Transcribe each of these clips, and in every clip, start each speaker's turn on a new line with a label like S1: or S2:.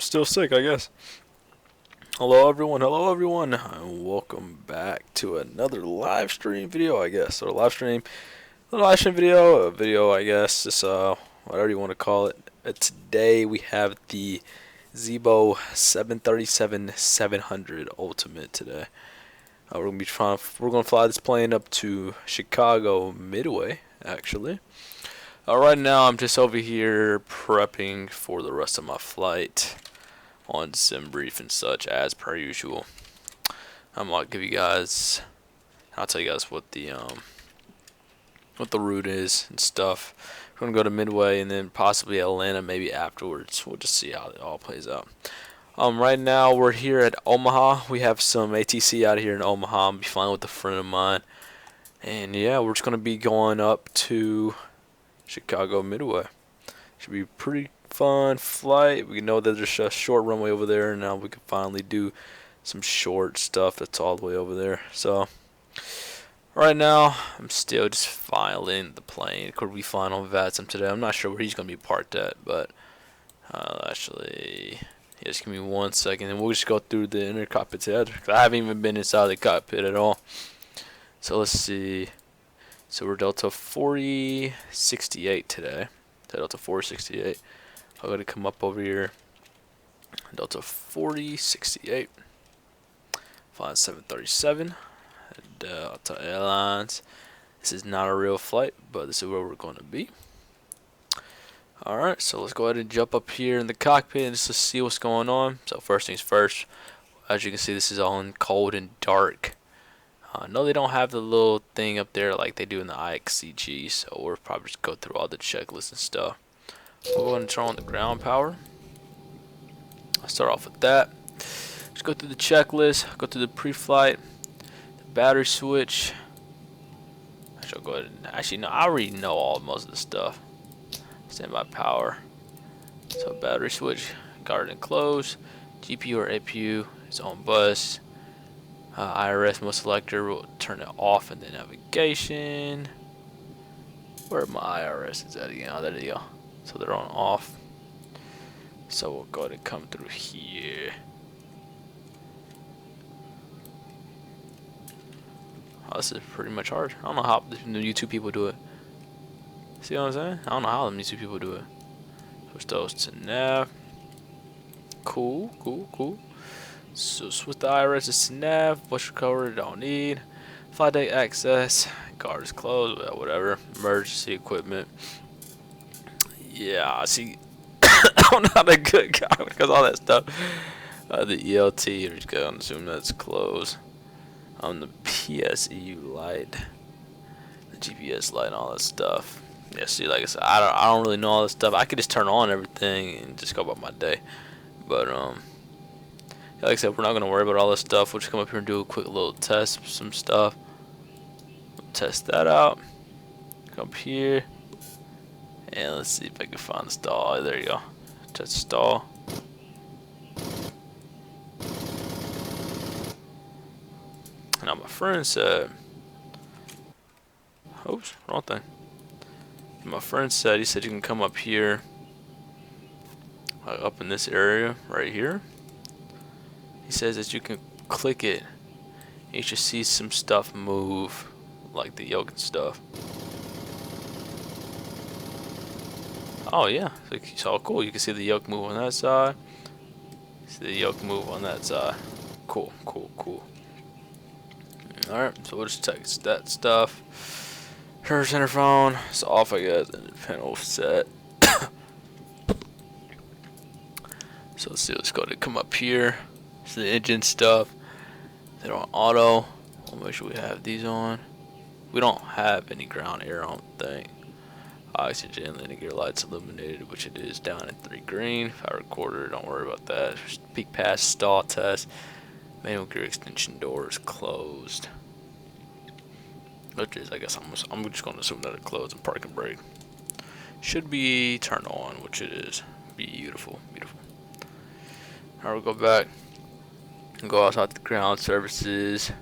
S1: still sick, I guess. Hello everyone, and welcome back to another live stream video, I guess, or live stream video, a video, I guess, just whatever you want to call it. Today we have the ZIBO 737-700 Ultimate today. We're gonna fly this plane up to Chicago Midway, actually. Right now I'm just over here prepping for the rest of my flight on sim brief and such, as per usual. I'm gonna give you guys, I'll tell you guys what the route is and stuff. We're gonna go to Midway and then possibly Atlanta maybe afterwards. We'll just see how it all plays out. Right now we're here at Omaha. We have some ATC out here in Omaha. I'm be flying with a friend of mine, and yeah, we're just gonna be going up to Chicago Midway. Should be a pretty fun flight. We know that there's a short runway over there, and now we can finally do some short stuff that's all the way over there. So right now I'm still just filing the plane. Could be flying on VATSIM today. I'm not sure where he's gonna be parked at, but actually, just give me 1 second and we'll just go through the inner cockpit together. I haven't even been inside the cockpit at all. So let's see. So we're Delta 4068 today. Delta 468. I'm going to come up over here. Delta 4068. Flying 737. Delta Airlines. This is not a real flight, but this is where we're going to be. Alright, so let's go ahead and jump up here in the cockpit and just to see what's going on. So first things first, as you can see, this is all in cold and dark. No, they don't have the little thing up there like they do in the IXCG, so we'll probably just go through all the checklists and stuff. We'll go ahead and turn on the ground power. I'll start off with that. Just go through the checklist, go through the pre-flight, the battery switch. I shall go ahead and, actually, no, I already know most of the stuff. Standby power. So battery switch, guard and close. GPU or APU is on bus. IRS mode selector will turn it off, and then navigation. Where my IRS is at again? Oh, there you go. So they're on off. So we'll go ahead and come through here. Oh, this is pretty much hard. I don't know how the YouTube people do it. See what I'm saying? I don't know how the YouTube people do it. Switch those to nav. Cool. So switch the IRS to nav. Bus recovery, don't need. Flight deck access. Guard is closed. Whatever. Emergency equipment. Yeah, see. I'm not a good guy because all that stuff. The ELT. We're just gonna assume that's closed. On the PSEU light. The GPS light and all that stuff. Yeah, see, like I said, I don't really know all this stuff. I could just turn on everything and just go about my day. But yeah, like I said, we're not gonna worry about all this stuff. We'll just come up here and do a quick little test, some stuff. We'll test that out. Come up here, and let's see if I can find the stall. Oh, there you go. Test stall. Now my friend said, "Oops, wrong thing." My friend said, he said you can come up here, up in this area right here. He says that you can click it and you should see some stuff move, like the yoke and stuff. Oh yeah, so cool. You can see the yoke move on that side. See the yoke move on that side. Cool. Alright, so we'll just text that stuff. Her center phone is off, I guess, and the panel set. So let's see, let's go to come up here. It's the engine stuff. They're on auto. We'll make sure we have these on. We don't have any ground air on the thing. Oxygen, landing gear lights illuminated, which it is down at 3 green. Power recorder, don't worry about that. Peak pass, stall test. Manual gear extension door is closed. Which is, I guess I'm just going to assume that it closed and park and brake. Should be turned on, which it is. Beautiful. Alright, we'll go back and go outside the ground services.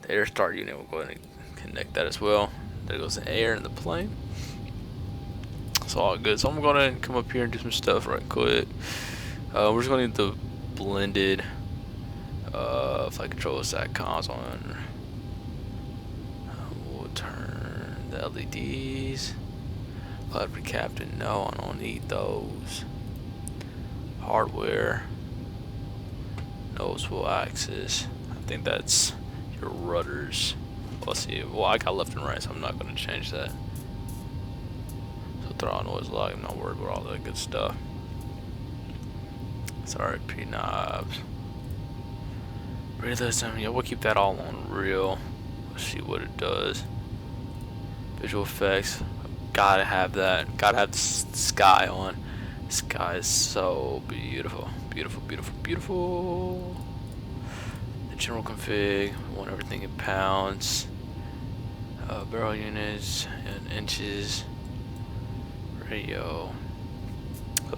S1: The air start unit, we'll go ahead and connect that as well. There goes the air in the plane. It's all good. So I'm going to come up here and do some stuff right quick. We're just gonna need the blended flight control SATCOMs on. We'll turn the LEDs. Flight for captain, no, I don't need those. Hardware. Noticeable axis. I think that's your rudders. Let's see. Well, I got left and right, so I'm not going to change that. So throttle noise log, I'm not worried about all that good stuff. Sorry, P knobs. Realism, yeah, we'll keep that all on real. Let's see what it does. Visual effects, gotta have that. Gotta have the sky on. The sky is so beautiful, beautiful, beautiful, beautiful. The general config, we want everything in pounds. Barrel units in inches. Radio.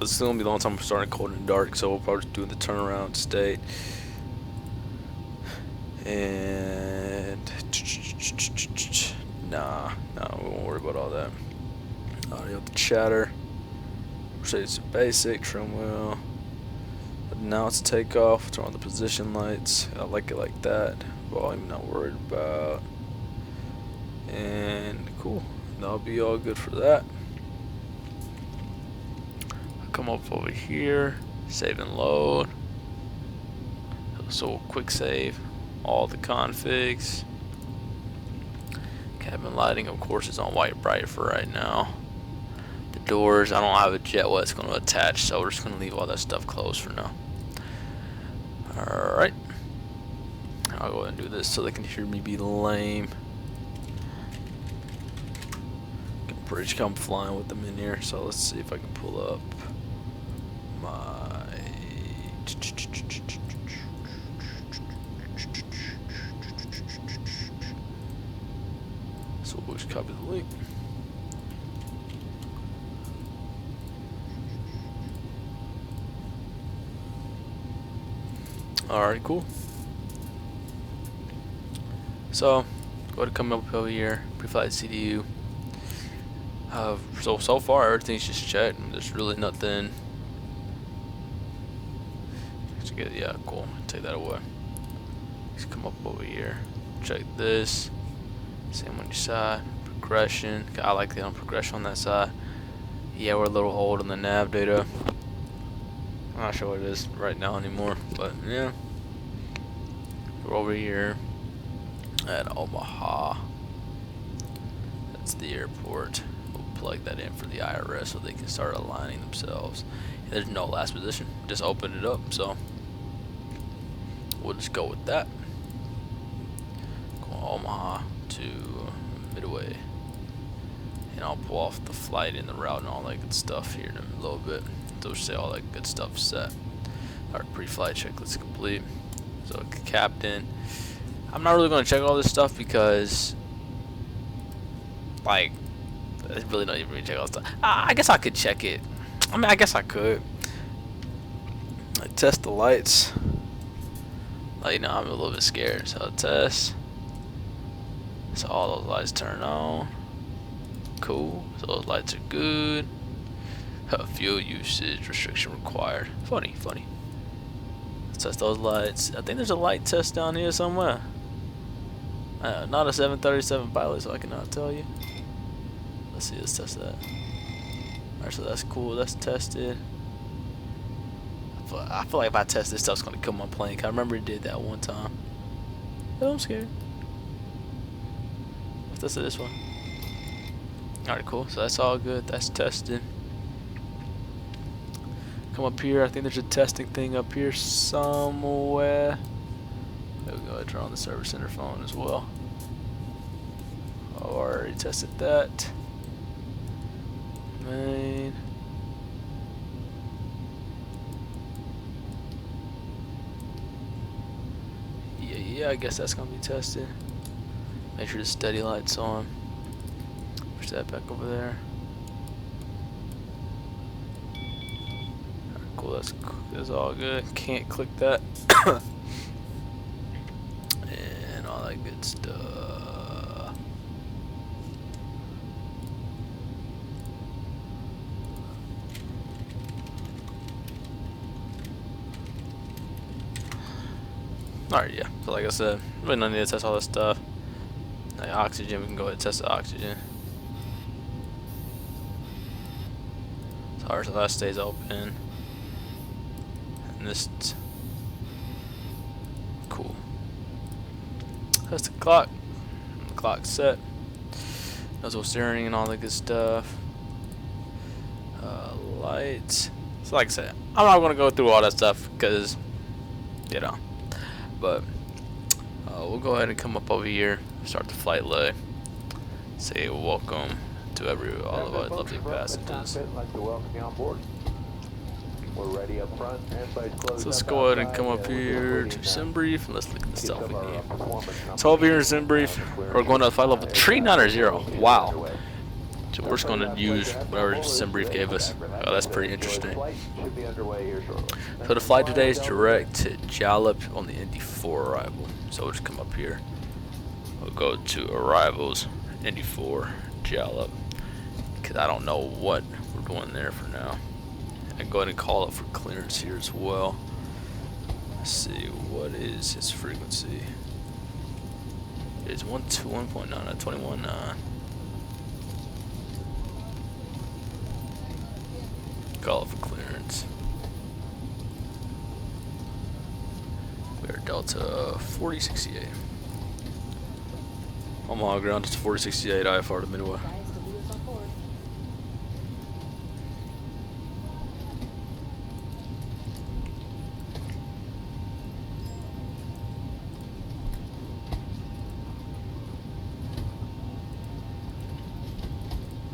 S1: It's still gonna be a long time for starting cold and dark, so we'll probably just do the turnaround state. And nah, we won't worry about all that. Audio chatter. Say it's basic trim wheel. But now it's takeoff. Turn on the position lights. I like it like that. Volume not worried about. And cool. That'll be all good for that. I'll come up over here. Save and load. So quick save. All the configs. Cabin lighting, of course, is on white bright for right now. The doors, I don't have a jet what it's going to attach, so we're just going to leave all that stuff closed for now. Alright. I'll go ahead and do this so they can hear me be lame. Bridge come flying with them in here, so let's see if I can pull up my so we'll just copy the link. Alright, cool. So go ahead and come up over here, pre-flight CDU. So far everything's just checked. There's really nothing. Yeah, cool. Take that away. Just come up over here. Check this. Same on your side. Progression. I like the progression on that side. Yeah, we're a little old on the nav data. I'm not sure what it is right now anymore, but yeah. We're over here at Omaha. That's the airport. Plug that in for the IRS so they can start aligning themselves. And there's no last position, just open it up, so we'll just go with that. Go Omaha to Midway, and I'll pull off the flight and the route and all that good stuff here in a little bit. So say all that good stuff set. Our pre-flight checklist complete. So captain, I'm not really going to check all this stuff because like I really don't even check all this stuff. I guess I could check it. I mean, I guess I could. I test the lights. Like, you know, I'm a little bit scared. So test. So all those lights turn on. Cool. So those lights are good. Fuel usage restriction required. Funny. Let's test those lights. I think there's a light test down here somewhere. Not a 737 pilot, so I cannot tell you. Let's see, let's test that. Alright, so that's cool, that's tested. I feel like if I test this stuff's gonna kill my plane, 'cause I remember it did that one time. Oh, I'm scared. Let's test this one. Alright, cool, so that's all good, that's tested. Come up here, I think there's a testing thing up here somewhere. There we go, turn on the service center phone as well. Oh, I already tested that. Main. Yeah, I guess that's gonna be tested. Make sure the steady light's on. Push that back over there. Alright, cool, that's all good. Can't click that. And all that good stuff. Alright, yeah. So like I said, we don't need to test all this stuff. Like oxygen, we can go ahead and test the oxygen. So that stays open. And this cool. That's the clock. The clock's set. Nozzle steering and all that good stuff. Lights. So like I said, I'm not gonna go through all that stuff because, you know. But we'll go ahead and come up over here, start the flight lay. Say welcome to all of our lovely passengers.
S2: We're ready up front.
S1: So let's go ahead and come up here to SimBrief and let's look at the stuff we need. So over here in SimBrief, we're going to flight level 390. Wow. So we're just going to use whatever SimBrief gave us. Oh, that's pretty interesting. So the flight today is direct to Jalap on the Indy 4 arrival. So we'll just come up here. We'll go to arrivals, Indy 4, Jalap. Because I don't know what we're doing there for now. And go ahead and call it for clearance here as well. Let's see, what is his frequency? It's 121.9, 21.9. Call it for clearance. We are Delta 4068. Omaha ground, it's 4068 IFR to Midway.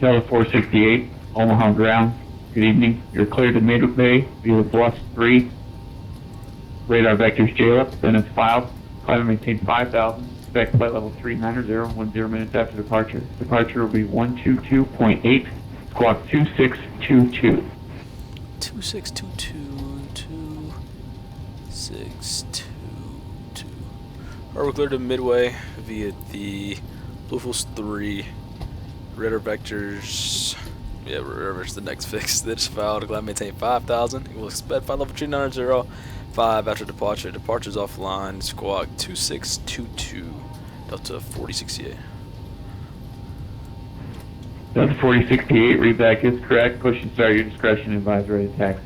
S3: Delta 468, Omaha ground. Good evening. You're cleared to Midway via Bluff 3. Radar vectors JLUP, then it's filed. Climb maintain 5,000. Expect flight level 390, 10 minutes after departure. Departure will be 122.8, squawk 2622.
S1: 2622, 2622. Alright, we're cleared to Midway via the Bluefuels 3. Radar vectors, yeah, reverse the next fix. This filed, climb maintain 5,000. We'll expect flight level 390, 5 after departure. Departure's offline, squawk 2622, Delta 4068.
S3: Delta 4068, readback is correct. Push and start your discretion, advise ready to taxi.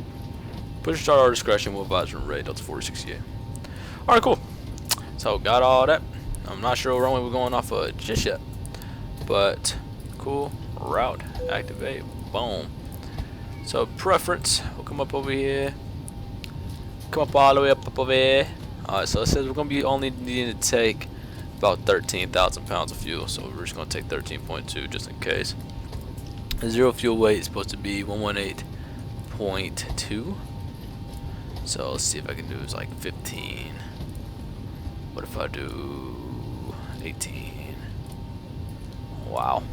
S1: Push and start our discretion, we'll advise when ready, Delta 4068. Alright, cool. So, got all that. I'm not sure what runway we're going off of just yet. But, cool. Route, activate, boom. So, preference, we'll come up over here. Come up all the way up over here. Alright, so it says we're going to be only needing to take about 13,000 pounds of fuel. So, we're just going to take 13.2 just in case. The zero fuel weight is supposed to be 118.2. So, let's see if I can do is like 15. What if I do 18? Wow.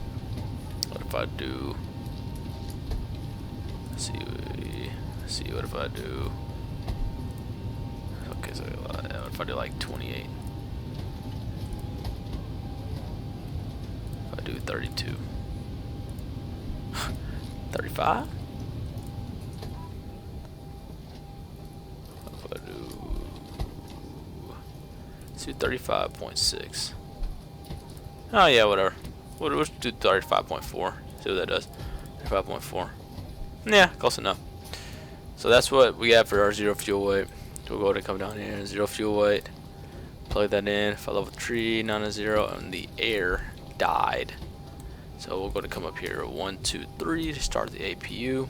S1: What if I do? Let's see. What if I do? Okay, so what if I do like 28? If I do 32, 35. If I do, let's do 35.6. Oh yeah, whatever. We'll just do 35.4. See what that does. 35.4. Yeah, close enough. So that's what we have for our zero fuel weight. We'll go ahead and come down here. Zero fuel weight. Plug that in. Flight level 390, and the air died. So we'll go to come up here. 1, 2, 3 to start the APU.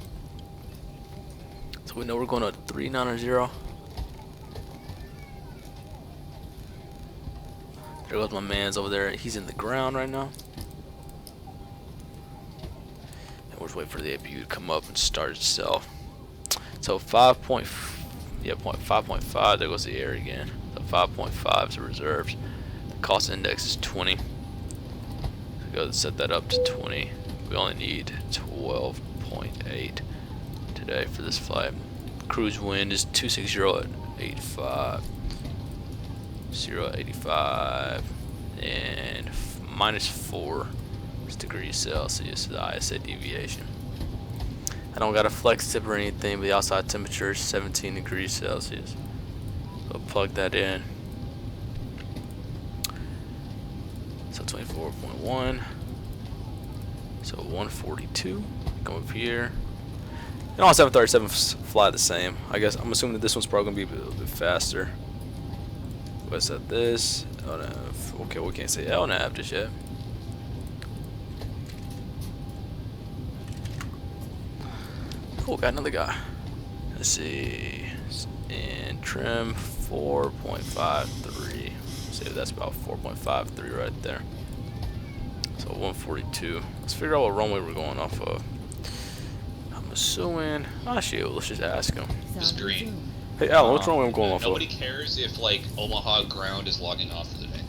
S1: So we know we're going to 390. There goes my man's over there. He's in the ground right now. And we're just waiting for the APU to come up and start itself. So 5.5. There goes the air again. So 5.5 is the reserves. The cost index is 20. So we go and set that up to 20. We only need 12.8 today for this flight. Cruise wind is 260 at 85. 0.85 and -4 degrees Celsius, the ISA deviation. I don't got a flex tip or anything, but the outside temperature is 17 degrees Celsius. So plug that in. So 24.1. So 142. Come up here. And all 737s fly the same. I guess I'm assuming that this one's probably gonna be a little bit faster. What's that? This LNAV. Okay, we can't say LNAV just yet. Cool, got another guy. Let's see. And trim 4.53. See, that's about 4.53 right there. So 142. Let's figure out what runway we're going off of. I'm assuming. Ah, shit. Let's just ask him.
S2: It's green.
S1: Hey, Alan, what's runway I'm going off
S2: Nobody
S1: of?
S2: cares if like Omaha ground is logging off for the day.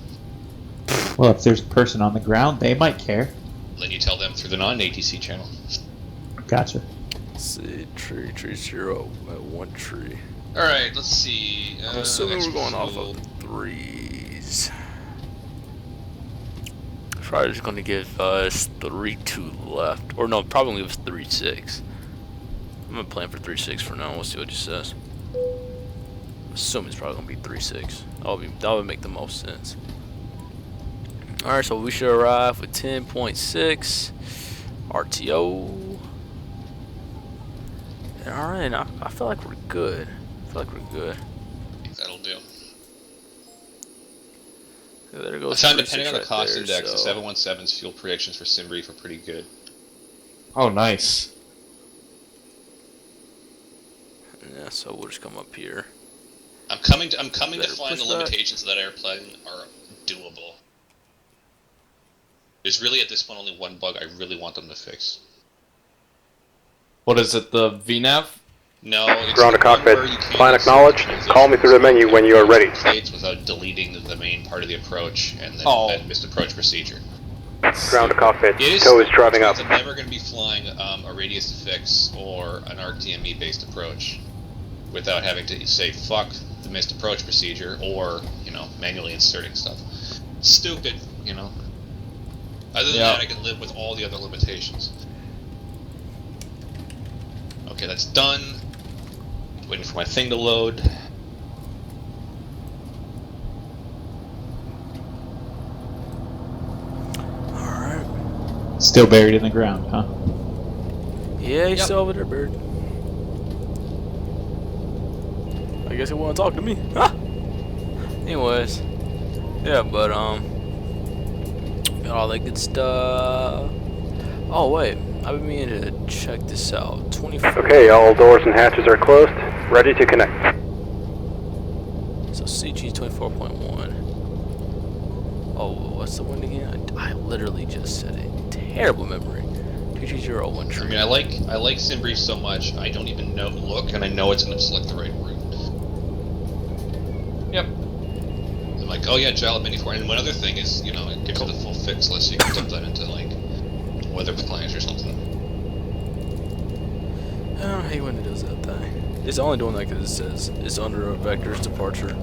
S4: Well, if there's a person on the ground, they might care.
S2: Then you tell them through the non-ATC channel.
S4: Gotcha.
S1: Let's see. Tree 0 at 1 tree.
S2: All right, let's see.
S1: I'm assuming we're going off
S2: fuel.
S1: of the 3s. Probably just going to give us 3-2 left. Or no, probably leave us 3-6. I'm going to plan for 3-6 for now. We'll see what he says. I'm assuming it's probably going to be 3-6. That would make the most sense. Alright, so we should arrive with 10.6 RTO. Alright, I feel like we're good. I
S2: I think that'll do.
S1: Yeah, there goes
S2: I found, depending on the
S1: right
S2: cost
S1: there,
S2: index,
S1: so.
S2: the 717's fuel predictions for SimBrief are pretty good.
S5: Oh, nice.
S1: Yeah, so we'll just come up here.
S2: I'm coming to
S1: Better
S2: find
S1: push
S2: the
S1: that.
S2: limitations of that airplane are doable. There's really at this point only one bug I really want them to fix.
S5: What is it, the VNAV?
S2: No, it's
S6: Ground to
S2: the one
S6: cockpit.
S2: where you can't
S6: Plan
S2: insert
S6: acknowledged.
S2: transition
S6: Call me through the menu when you are ready.
S2: Plates without deleting the main part of the approach and then
S5: Oh.
S2: that missed approach procedure.
S6: Ground to cockpit.
S2: It is,
S6: Tow is driving up.
S2: I'm never going to be flying a radius to fix or an RTME based approach without having to say fuck the missed approach procedure or, you know, manually inserting stuff. Stupid, you know. Other than
S5: Yeah.
S2: that, I can live with all the other limitations. Okay, that's done. Waiting for my thing to load.
S1: Alright.
S4: Still buried in the ground, huh?
S1: Yeah, he's
S5: Yep.
S1: still over there, bird. I guess he want to talk to me. Huh? Anyways. Yeah, but, got all that good stuff. Oh, wait. I've been meaning to check this out. 24.
S6: Okay, all doors and hatches are closed. Ready to connect.
S1: So CG 24.1. Oh, what's the wind again? I literally just said it. Terrible memory. 2301
S2: I
S1: tree.
S2: mean, I like SimBrief so much, I don't even look, and I know it's going to select the right route.
S5: Yep.
S2: I'm like, oh yeah, Jalop Mini 4. And one other thing is, you know, it gives you the full fix list, so you can dump that into, like, weather plans or something.
S1: I hate when it does that thing. It's only doing that because it says it's under a vector's departure.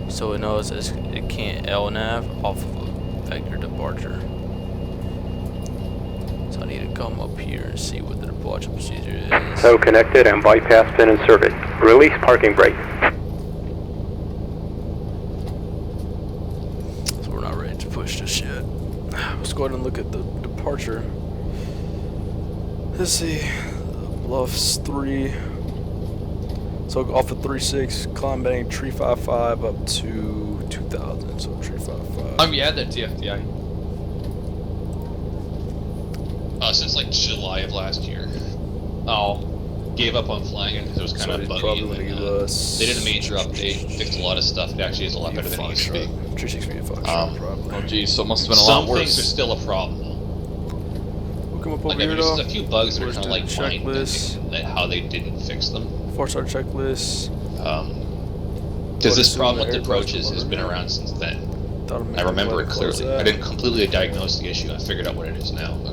S1: So it knows it can't LNAV off of a vector departure. So I need to come up here and see what the departure procedure is.
S6: Tow connected and bypass pin inserted. Release parking brake.
S1: So we're not ready to push this yet. Let's go ahead and look at the departure. Let's see. Bluffs 3. So off of 3.6, climb bang 355 up to 2000. So 355.
S5: Yeah, the TFDI.
S2: Since like July of last year.
S5: Oh.
S2: Gave up on flying it because it was kind
S1: So
S2: of
S1: he's
S2: buggy.
S1: probably
S2: And
S1: gonna
S2: then,
S1: give us.
S2: they did a major update, fixed a lot of stuff. It actually is a lot better than it used to be.
S1: 360 Fox probably.
S5: Oh, geez, so it must have been a
S2: Some
S5: lot
S2: things are
S5: worse.
S2: still a problem.
S1: We'll come up
S2: Like,
S1: over
S2: I mean,
S1: here
S2: there's
S1: though.
S2: a few bugs that are
S1: Where's
S2: kind of
S1: the
S2: like mind
S1: checklist?
S2: bending, that how they didn't fix them.
S1: 4-star checklist.
S2: Because this
S1: assume
S2: problem
S1: the
S2: with the
S1: air
S2: approaches
S1: costs
S2: has been
S1: are
S2: around since then.
S1: Thought
S2: I remember it clearly. I didn't completely diagnose the issue. I figured out what it is now. But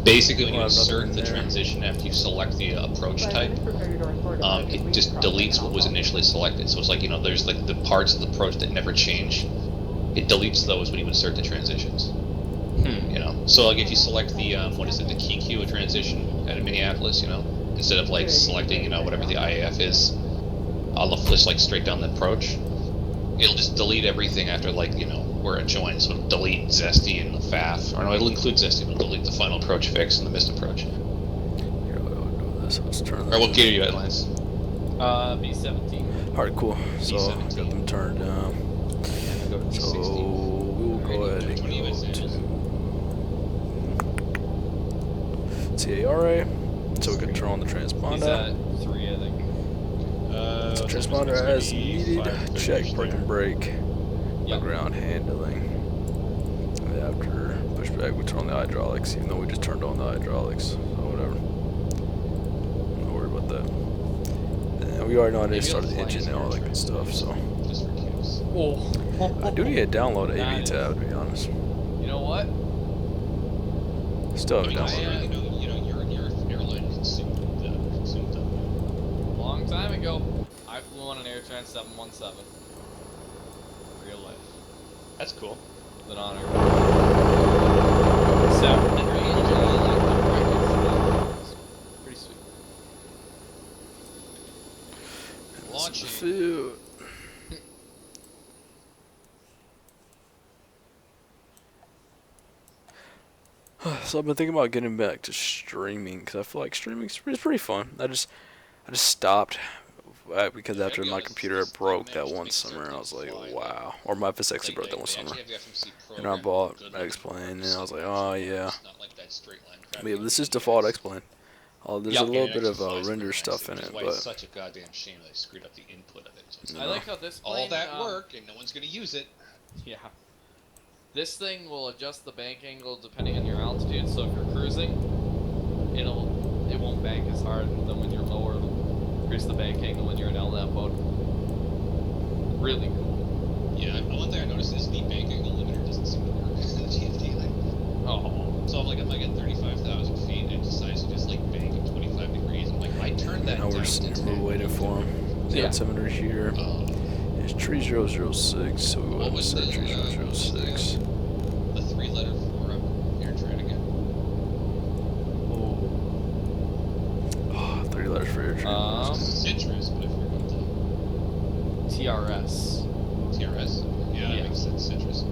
S2: basically, when you
S1: Well, I have
S2: insert
S1: nothing
S2: the
S1: there.
S2: transition after you select the approach type, it just deletes what was initially selected. So it's like, you know, there's like the parts of the approach that never change. It deletes those when you insert the transitions. You know, so like if you select the the KQ transition at Minneapolis, you know, instead of like selecting, you know, whatever the IAF is, I'll just like straight down the approach. It'll just delete everything after like, you know, where it joins. So it'll delete Zesty and the FAF. Or no, it'll include Zesty, but it'll delete the final approach fix and the missed approach.
S1: Here, I'll do this. Let's turn
S2: Alright, what gear are you at, Lance?
S5: B17.
S1: Alright, cool. So, I
S2: B17.
S1: got them turned down.
S2: And go to
S1: So,
S2: B16.
S1: we will go ahead and
S2: Which one are you
S1: go
S2: at,
S1: to TARA. So we can turn on the
S5: He's
S1: transponder.
S5: at 3, I think.
S1: So transponder as needed.
S2: 5,
S1: Check
S2: 30-ish
S1: park
S2: there.
S1: and brake.
S5: Yep.
S1: Ground handling. And after pushback, we turn on the hydraulics, even though we just turned on the hydraulics. So whatever. I'm not worried about that. And we already know how to
S2: Maybe
S1: start
S2: it'll
S1: the
S2: fly
S1: engine
S2: as
S1: and all that good stuff. So
S2: Just for keeps.
S5: Oh.
S1: I do need to download
S5: That
S1: AV
S5: is-
S1: tab, to be honest.
S5: You know what?
S1: Still
S2: I mean,
S1: haven't downloaded it.
S2: your airline consumed them.
S5: Long time ago, I flew on an AirTran 717. Real life.
S2: That's cool.
S5: It's an honor. So, it's pretty sweet.
S2: Launching.
S1: Food. So I've been thinking about getting back to streaming because I feel like streaming is pretty fun. I just stopped because after my computer broke that one summer, and I was like, wow. Or my FS actually broke that one summer, and I bought X-Plane, and I was like, oh yeah. But yeah, this is default X-Plane. There's a little bit of render stuff in it,
S2: It's
S1: but
S2: such a goddamn shame they screwed up the input of it. So it's
S1: No.
S5: I like how this plane,
S2: all that work and no one's gonna use it.
S5: Yeah. This thing will adjust the bank angle depending on your altitude. So if you're cruising, it won't bank as hard. Than when you're lower, it'll increase the bank angle when you're in LNAV mode. Really cool.
S2: Yeah, one thing I noticed is the bank angle limiter doesn't seem to work in the GFD.
S5: Oh.
S2: So if I get 35,000 feet and it decides to just like bank at 25 degrees, I'm like, I turned that
S1: now
S2: down
S1: we're
S2: to 10.
S1: waiting for him. The
S5: Yeah.
S1: altimeter here. It's tree 006, so we
S2: What
S1: will
S2: was
S1: set
S2: the,
S1: tree
S2: what was
S1: 006.
S2: the 3-letter for AirTran again?
S1: Oh, 3 letters for air traffic.
S2: Citrus, but I forgot the
S5: TRS.
S2: TRS. Yeah, that
S5: Yeah.
S2: makes sense. Citrus.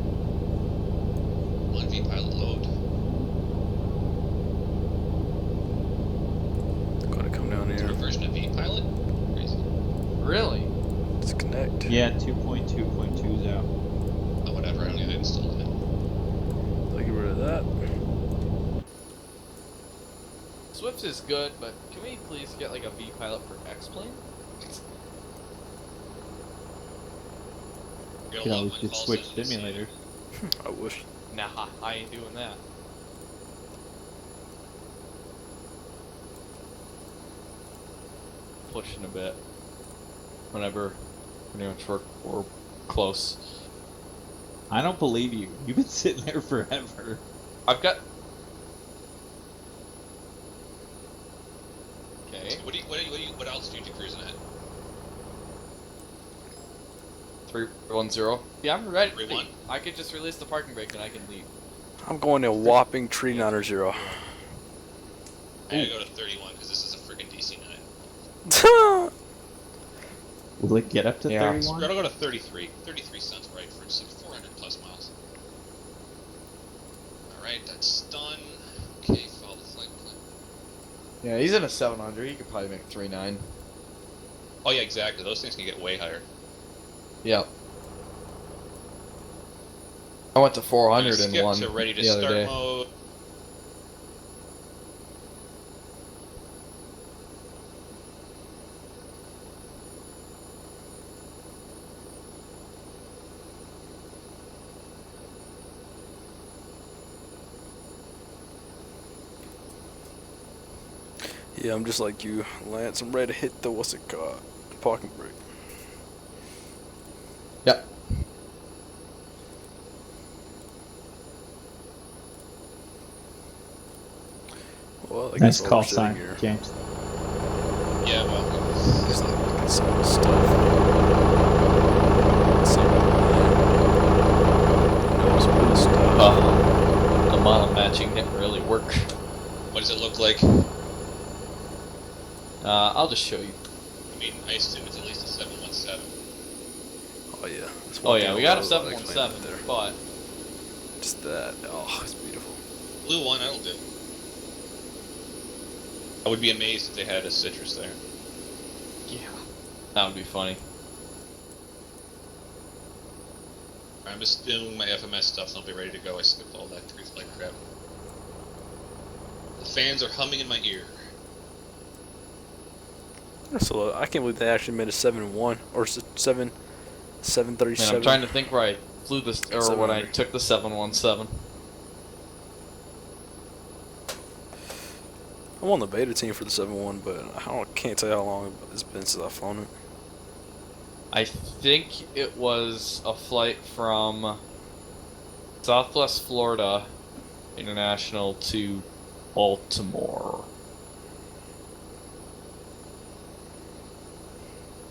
S2: 1V pilot load.
S1: Gotta come down
S2: Is there a
S1: here.
S2: version of V pilot? Crazy.
S5: Really?
S1: Disconnect.
S4: Yeah, 2.2.2 is out.
S2: Oh, whatever. I don't need to install it.
S1: So get rid of that.
S5: Swift is good, but can we please get like a V pilot for X-Plane?
S4: You can always just switch simulators.
S1: I wish.
S5: Nah, I ain't doing that. Pushing a bit. Whenever pretty much we're close.
S4: I don't believe you. You've been sitting there forever.
S5: I've got. Okay,
S2: What altitude you cruising at?
S5: 310. Yeah, I'm ready.
S2: 3-1.
S5: I could just release the parking brake and I can leave.
S1: I'm going to whopping tree 90.
S2: I gotta go to 31 because this is a freaking DC-9.
S4: Will it get up to
S5: Yeah.
S4: 31?
S2: We're gonna go to 33. 33 sounds right for it's like 400 plus miles. Alright, that's done. Okay, follow the flight plan.
S5: Yeah, he's in a 700. He could probably make 3.9.
S2: Oh yeah, exactly. Those things can get way higher.
S5: Yep. I went to 400
S2: Skip
S5: in one
S2: to ready to
S5: the other
S2: start
S5: day.
S2: mode.
S1: Yeah, I'm just like you, Lance. I'm ready to hit the what's it called? The parking brake.
S5: Yep.
S1: Well, I
S4: Nice
S1: guess
S4: call
S1: while we're sitting
S4: sign,
S1: here,
S4: James.
S2: Yeah, well,
S1: just like look at some of the stuff. Some of the knows good stuff.
S5: The model matching didn't really work.
S2: what does it look like?
S5: I'll just show you.
S2: I mean, I assume it's at least a 717.
S1: Oh yeah. That's
S5: Oh
S1: one
S5: yeah,
S1: thing
S5: we
S1: I
S5: got a
S1: love about X-Wing
S5: 717,
S1: there.
S5: but
S1: Just that. Oh, it's beautiful.
S2: Blue one, that'll do. I would be amazed if they had a citrus there.
S5: yeah, that would be funny.
S2: I'm just doing my FMS stuff, and I'll be ready to go. I skipped all that truth like crap. The fans are humming in my ear.
S1: So I can't believe they actually made a 7-1 or 737.
S5: Man, I'm trying to think where I flew this, or when I
S1: 700.
S5: took the 717.
S1: I'm on the beta team for the 7-1, but can't tell you how long it's been since I've flown it.
S5: I think it was a flight from Southwest Florida International to Baltimore.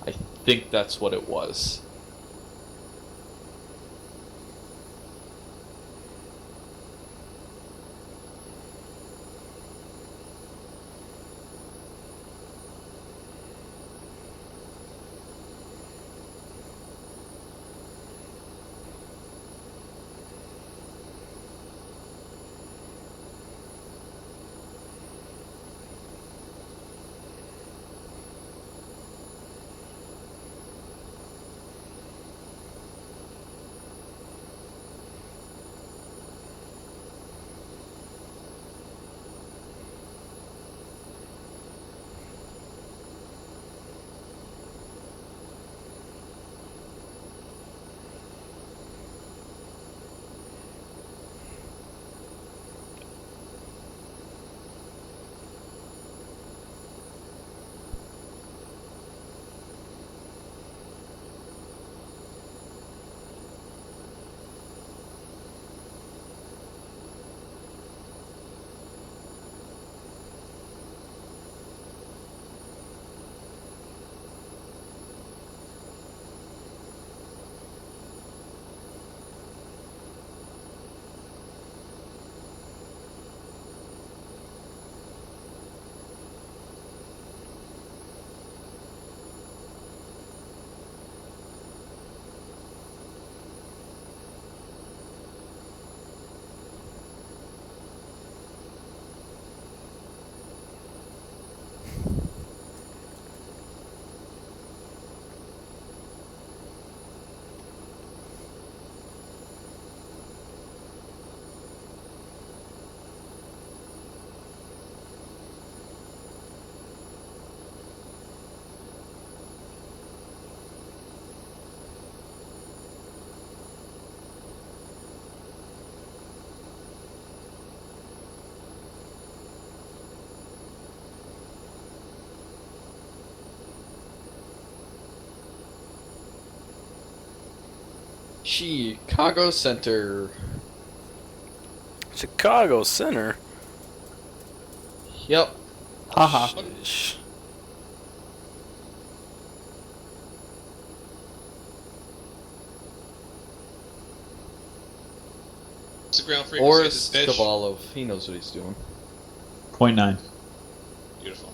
S5: I think that's what it was. Chicago Center.
S1: Chicago Center.
S5: Yep.
S4: Haha.
S1: Sheesh.
S2: What's the ground frequency?
S5: Or
S2: of this fish?
S5: Skavalov. He knows what he's doing.
S4: 0.9.
S2: Beautiful.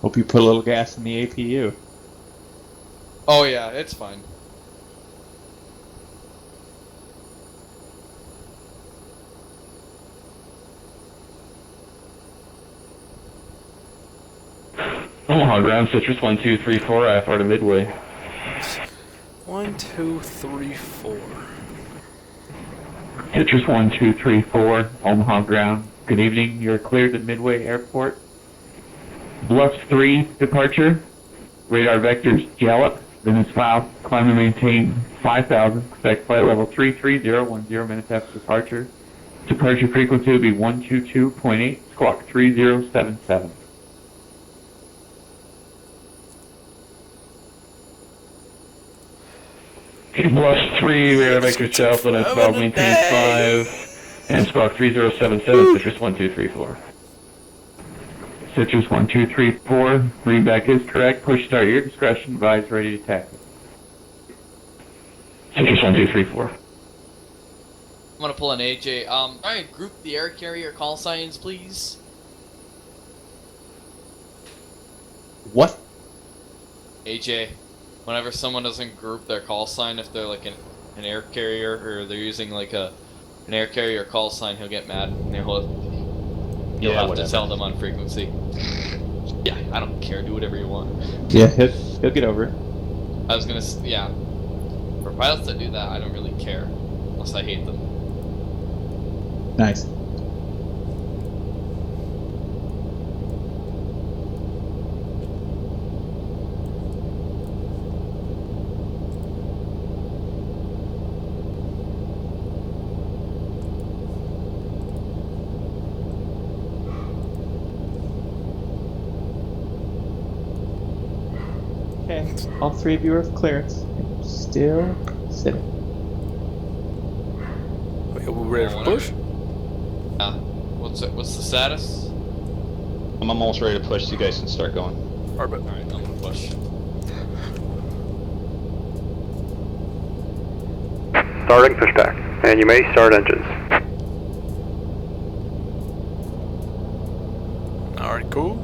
S4: Hope you put a little gas in the APU.
S5: Oh yeah, it's fine.
S3: Omaha ground citrus 1234 IFR to Midway.
S1: 1, 2, 3, 4.
S3: Citrus 1234 Omaha ground. Good evening. You're cleared at Midway Airport. Bluff 3 departure. Radar vectors gallop. Then is south. Climb and maintain 5,000. Expect flight level 330 10 minutes after departure. Departure frequency will be 122.8. Squawk 3077. Bluff 3, radar vector south, then is south, maintain 5. And squawk 3077, citrus 1234. Citrus 1234. Readback is correct. Push start your discretion. Advise ready to tackle. Citrus 1234.
S5: I'm gonna pull an AJ. Alright, group the air carrier call signs, please.
S4: What?
S5: AJ, whenever someone doesn't group their call sign, if they're like an air carrier or they're using like an air carrier call sign, he'll get mad and you'll have to tell them on frequency. Yeah, I don't care. Do whatever you want.
S4: Yeah, he'll get over it.
S5: I was gonna, yeah. For pilots that do that, I don't really care, unless I hate them.
S4: Nice. Okay, all three of you are clearance. Still sitting.
S1: Okay, we ready for
S5: Whatever.
S1: push?
S5: What's the status?
S2: I'm almost ready to push so you guys can start going.
S1: Alright,
S5: Alright, I'm gonna push.
S6: Starting pushback, and you may start engines.
S1: alright, cool.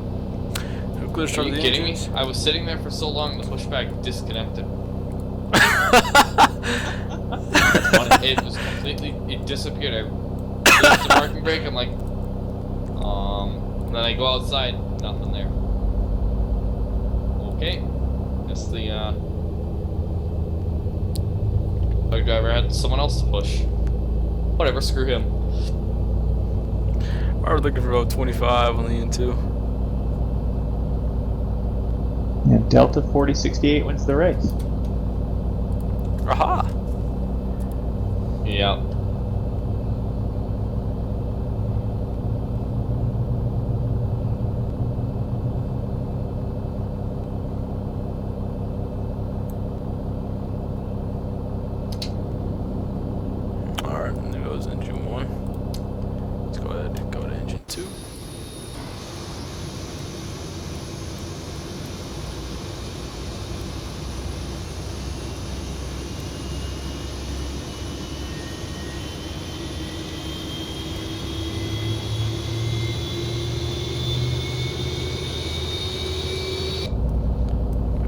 S1: Nuclear
S5: Are
S1: start
S5: you
S1: the
S5: kidding me?
S1: engines.
S5: I was sitting there for so long, the pushback disconnected. It was completely, it disappeared. I used the parking brake, I'm like, and then I go outside, nothing there. Okay. Guess the, bug driver had someone else to push. Whatever, screw him.
S1: Alright, we're looking for about 25 on the N2.
S4: And Delta 4068 wins the race.
S1: Aha!
S5: Yeah.
S1: Alright, and there goes engine 1. Let's go ahead and go to engine 2.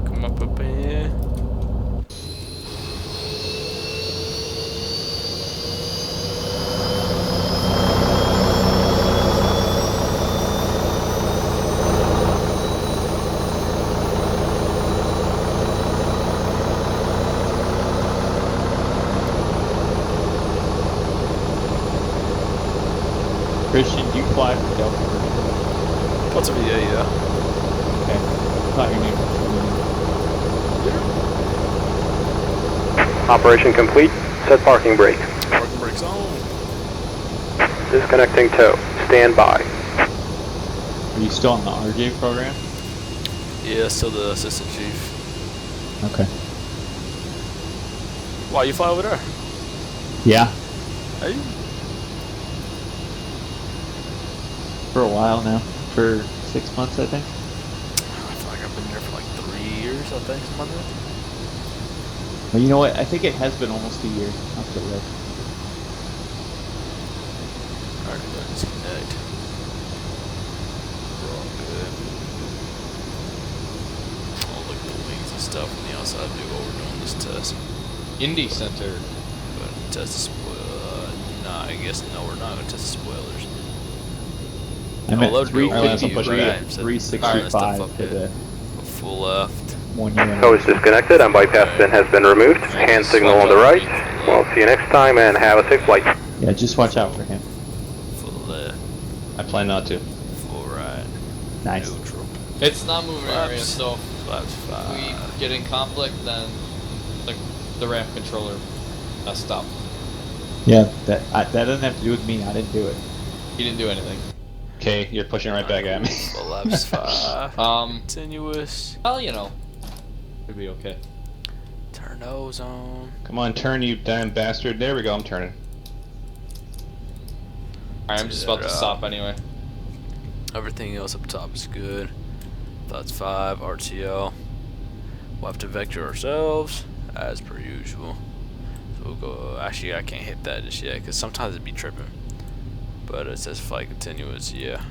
S1: Come up in here.
S4: Christian, do you fly for Delta?
S1: What's a VA, yeah.
S4: Okay. Thought your name was
S6: Operation complete. Set parking brake.
S1: Parking brakes on.
S6: Disconnecting tow. Stand by.
S4: Are you still on the RJ program?
S1: Yeah, still the assistant chief.
S4: Okay.
S1: Why you fly over there?
S4: Yeah,
S1: Hey.
S4: for a while now. For 6 months, I think.
S1: I feel like I've been there for like 3 years, I think, something like that.
S4: Well, you know what? I think it has been almost a year. I'll have to look.
S1: Alright, go disconnect. We're all good. Oh, look at the wings and stuff on the outside do while we're doing this test.
S5: Indy Center.
S1: But test the nah, I guess no, we're not gonna test the spoilers.
S4: I'm
S1: Oh,
S4: at
S1: load go
S2: Alright, so
S4: 350,
S2: push it
S1: right,
S2: again.
S1: so
S4: 365
S1: stuff up
S4: for
S1: here.
S4: the
S1: Go full left.
S4: 1 year.
S6: Tow is disconnected and bypass pin has been removed. Hand signal on the right. We'll see you next time and have a safe flight.
S4: Yeah, just watch out for him.
S1: Full left.
S2: I plan not to.
S1: Full right.
S4: Nice.
S1: Neutral.
S5: It's not moving area,
S1: Flaps.
S5: so
S1: Flaps
S5: if
S1: 5.
S5: we get in conflict, then the ramp controller messed up.
S4: Yeah, that doesn't have to do with me. I didn't do it.
S5: He didn't do anything.
S2: Okay, you're pushing right back at me.
S1: Flaps 5. Continuous.
S5: Well, you know, it'll be okay.
S1: Turn those on.
S2: Come on, turn, you damn bastard. There we go, I'm turning.
S5: Alright, I'm just about to stop anyway.
S1: Everything else up top is good. That's 5, RTL. We'll have to vector ourselves, as per usual. So we'll go, actually I can't hit that just yet, because sometimes it'd be tripping. But it says flight continuous, yeah.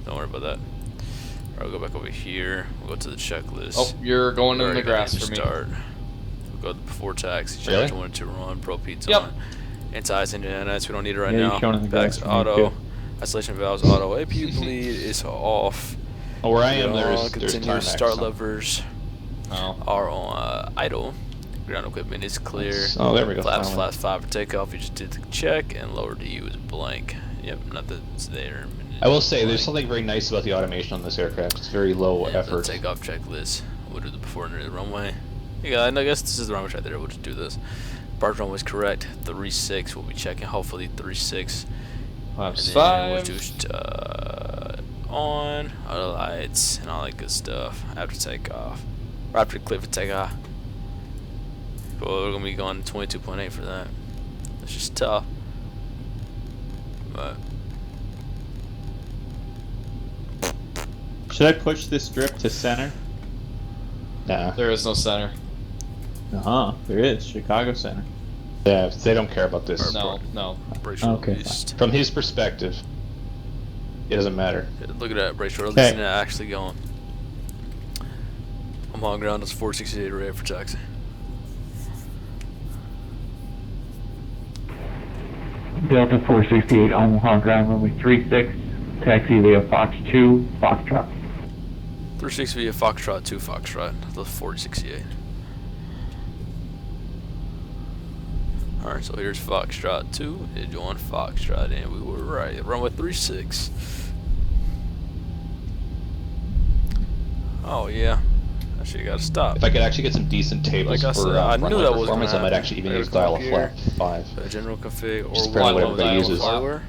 S1: Don't worry about that. Alright, we'll go back over here. We'll go to the checklist.
S5: Oh, you're going in the
S1: Already
S5: grass
S1: got
S5: for me.
S1: start. We'll go to before taxi,
S2: Really?
S1: charge 1 to run, pro P's
S5: Yep.
S1: on. Anti-ice engine NS, we don't need it right
S4: Yeah, you're
S1: now.
S4: showing in the
S1: Backs
S4: grass for me,
S1: auto.
S4: too.
S1: Isolation valves auto. APU bleed is off.
S2: Oh, where I am,
S1: We're
S2: there's
S1: on continuous
S2: tarmac,
S1: start
S2: so-
S1: levers
S5: Oh.
S1: are on idle. Ground equipment is clear.
S2: Oh, there we go.
S1: Flaps,
S2: finally.
S1: flaps 5 for takeoff. You just did the check, and lower DU is blank. Yep, nothing's there.
S2: I will say, there's
S1: Blank.
S2: something very nice about the automation on this aircraft. It's very low
S1: And the
S2: effort.
S1: takeoff checklist. We'll do the before and the runway. Yeah, and I guess this is the runway right there. We'll just do this. Barge runway is correct. 3-6. We'll be checking. Hopefully 3-6. And
S5: Flaps
S1: then we'll
S5: 5.
S1: just on auto lights and all that good stuff after takeoff. Or after clip for takeoff. Well, we're gonna be going 22.8 for that. It's just tough. But
S4: Should I push this strip to center?
S2: Nah.
S5: There is no center.
S4: There is. Chicago Center.
S2: Yeah, they don't care about this.
S5: No, no.
S1: brace your
S4: Okay,
S1: released.
S2: From his perspective, it doesn't matter.
S1: Look at that brace your
S4: Okay.
S1: release actually going. I'm on ground. It's 468 ready for taxi.
S3: Delta 468 Omaha ground runway 36, taxi via Fox 2, Foxtrot.
S1: 36 via Foxtrot 2 Foxtrot. The 4068. Alright, so here's Foxtrot 2. It joined Foxtrot, and we were right. Runway 36. Oh, yeah. Actually, gotta stop.
S2: If I could actually get some decent tables
S1: Like I
S2: for
S1: said, I knew
S2: runway
S1: that was
S2: performance,
S1: gonna
S2: I might
S1: happen.
S2: actually even
S1: I
S2: use
S1: gotta
S2: dial
S1: come
S2: of
S1: here.
S2: flap 5.
S1: General config
S2: Just
S1: or
S2: apparently
S1: one
S2: what everybody uses.
S1: hardware.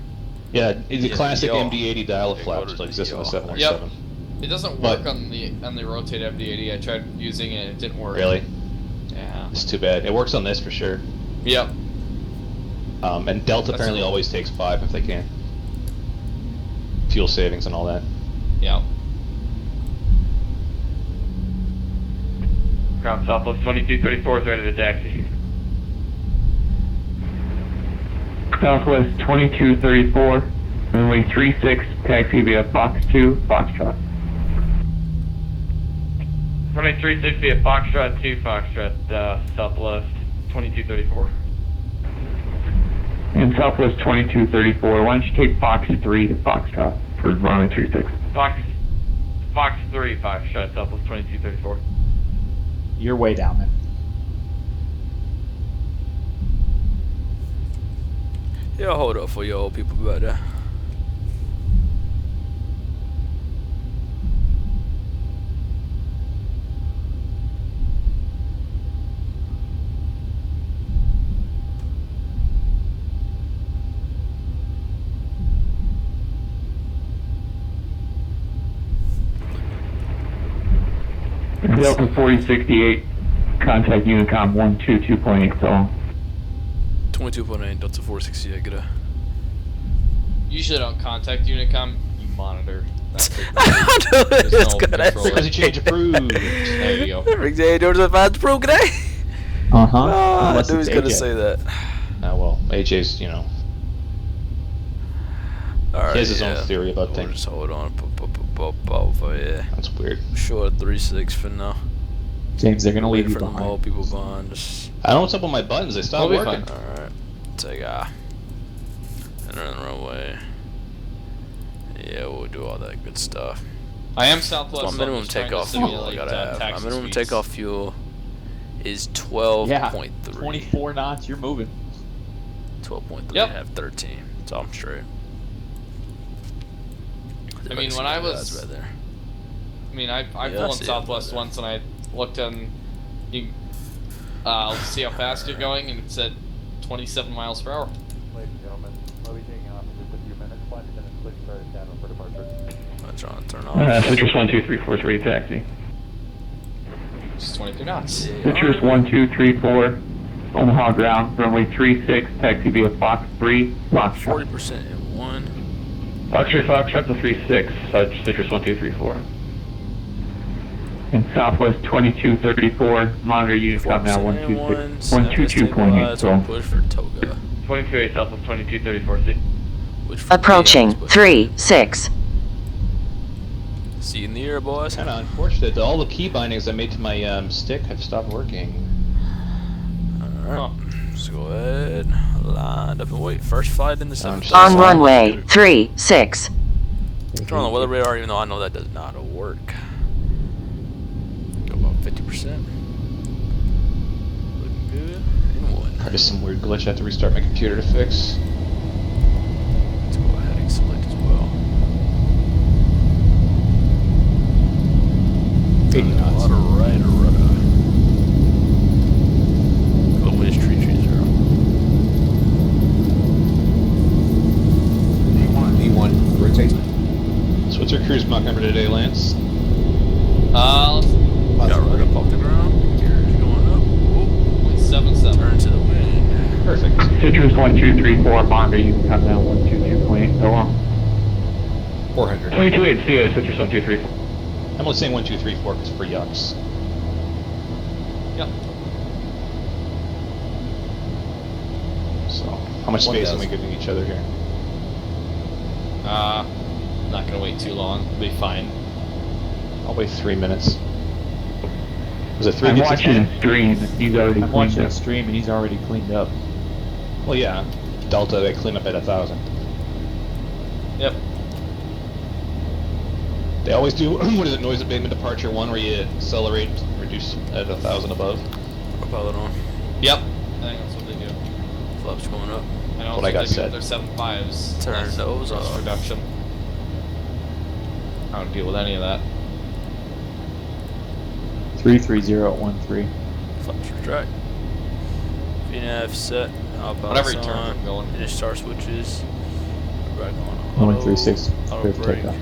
S2: Yeah, it's a
S1: Yeah,
S2: classic
S1: DL.
S2: MD-80 dial of
S1: Yeah,
S2: flap,
S1: go
S2: which
S1: to
S2: exists on the
S1: DL.
S2: 717.
S5: It doesn't
S2: But-
S5: work on the rotate MD-80. I tried using it. It didn't work.
S2: Really?
S5: Yeah.
S2: It's too bad. It works on this for sure.
S5: Yep.
S2: And Delta
S5: That's
S2: apparently
S5: cool.
S2: always takes 5 if they can. Fuel savings and all that.
S5: Yep.
S3: Ground Southwest 2234 is ready to taxi. Southwest 2234, runway 36, taxi via Fox 2, Foxtrot. Runway 36 via Foxtrot 2, Foxtrot, Southwest 2234. And Southwest 2234, why don't you take Fox 3 to Foxtrot for runway 36? Fox 3, Foxtrot, Southwest 2234.
S4: You're way down there.
S1: Yeah, I'll hold up for you old people back there.
S3: Delta 4068, contact Unicom 122.8 so
S1: 22.8 Delta 468. Get a.
S5: Usually don't contact Unicom. You monitor. That
S1: I knew
S5: There's
S1: it was
S5: no
S1: gonna
S5: control.
S1: say.
S2: Frequency change approved.
S5: There you go.
S1: Rick J. George the fast pro today.
S4: Uh-huh.
S1: I
S4: Unless
S1: knew he was
S4: it's
S1: gonna
S4: AJ.
S1: say that.
S2: Well, AJ's,
S1: Alright,
S2: he has his
S1: yeah.
S2: own theory about
S1: We'll
S2: things.
S1: just hold on. Yeah.
S2: That's weird.
S1: Sure, 3-6 for now.
S4: James, they're gonna leave
S1: Wait
S4: you
S1: for the
S4: behind.
S1: mall people behind. Just
S2: I don't know what's up with my buttons. They stopped
S5: We'll be
S2: working.
S5: fine.
S1: alright. Take enter in the runway. Yeah, we'll do all that good stuff.
S5: I am
S1: So
S5: Southwest.
S1: my
S5: so I'm
S1: minimum
S5: just trying to
S1: takeoff fuel I
S5: simulate,
S1: gotta have. My
S5: taxi
S1: minimum
S5: speeds.
S1: takeoff fuel is
S4: Yeah,
S1: 12.3.
S4: 24 knots, you're moving.
S1: 12.3.
S5: Yep.
S1: I have 13. So I'm straight.
S5: I mean, when I was-
S1: right there.
S5: I mean, I've
S1: Yeah, I
S5: flown
S1: see it
S5: Southwest
S1: there.
S5: once, and I looked on, you, see how fast you're going, and it said 27 miles per hour.
S7: Ladies and gentlemen, we'll be taking off in just a few minutes. Flight attendants, please start at down for departure.
S1: I'm trying to turn off.
S3: Citrus 1234 is ready to taxi.
S5: Just 22 knots.
S3: Citrus 1234, Omaha ground, runway 36, taxi via Fox 3, Foxtrot.
S1: 40% in 1.
S3: Foxtrot to 36, Citrus 1234. And Southwest 2234, monitor unit count now 122.8. So
S1: push for Toga.
S3: 22.8 Southwest 2234. See.
S8: Approaching 3-6.
S1: See you in the air, boys.
S2: Kind of unfortunate that all the key bindings I made to my stick have stopped working.
S1: Alright, let's go ahead. Lined up and wait. First flight in the 7th.
S8: On runway 36.
S1: Turn on the weather radar, even though I know that does not work. Go about 50%. Looking good. And one.
S2: There's some weird glitch I have to restart my computer to fix.
S1: Let's go ahead and select as well.
S2: 80 knots.
S1: Rudder, right, rudder. The wind is 330.
S9: V1, rotate.
S2: So what's your cruise Mach number today, Lance?
S5: Let's see.
S1: Got right up off the ground. Gears going up. Whoa.
S5: 0.77.
S1: Turn to the wind.
S2: Perfect.
S3: Citrus 1234, monitor unit count now 122.8. So long.
S2: 400.
S3: 22.8 CO, Citrus 1234.
S2: I'm only saying 1, 2, 3, 4 because for yucks.
S5: Yep.
S2: So, how much space am we giving each other here?
S5: Not gonna wait too long. We'll be fine.
S2: I'll wait 3 minutes. Was it 3
S3: I'm
S2: minutes?
S3: watching a stream, he's already
S4: I'm
S3: cleaned
S4: watching a
S3: up.
S4: stream and he's already cleaned up.
S2: Well, yeah. Delta, they clean up at 1,000.
S5: Yep.
S2: They always do, what is it, noise abatement departure 1, where you accelerate, reduce at 1,000 above.
S1: Pilot on.
S5: Yep. I think that's what they do.
S1: Flaps going up.
S5: And also
S2: What I got
S5: they do
S2: set.
S5: their 7.5s.
S1: Turn those
S5: Thrust
S1: off.
S5: reduction. I don't deal with any of that.
S4: 33013.
S1: Flaps retract. VNAV set.
S5: Whatever you turn them going.
S1: Finish star switches. Back on.
S4: 136.
S1: Auto
S4: Clear for
S1: brake.
S4: takeoff.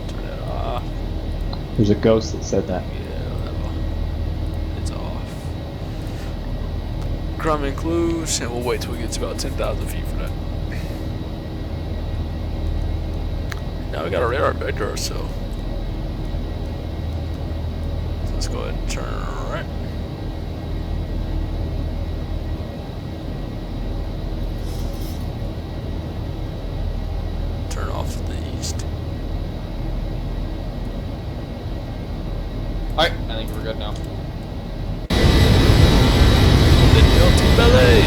S1: Turn it off.
S4: There's a ghost that said that.
S1: Yeah, whatever. It's off. Crumb and clues, and we'll wait till we get to about 10,000 feet for that. Now we got a radar vector, so let's go ahead and turn right. Turn off to the east.
S5: Alright, I think we're good now.
S1: The Delta Ballet.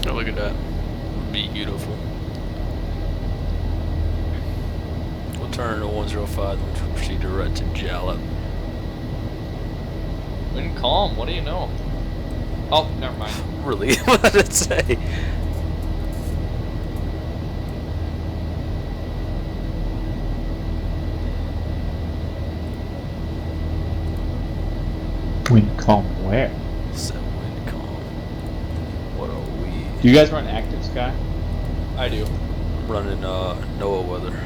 S1: Oh, look at that. Beautiful. We'll turn to 105, which will proceed direct to Jalap.
S5: Wind calm, what do you know? Oh, never mind.
S1: Really? What did it say?
S4: Wind calm where?
S1: Set wind calm. What are we?
S4: Do you guys run active sky?
S5: I do.
S1: I'm running NOAA weather.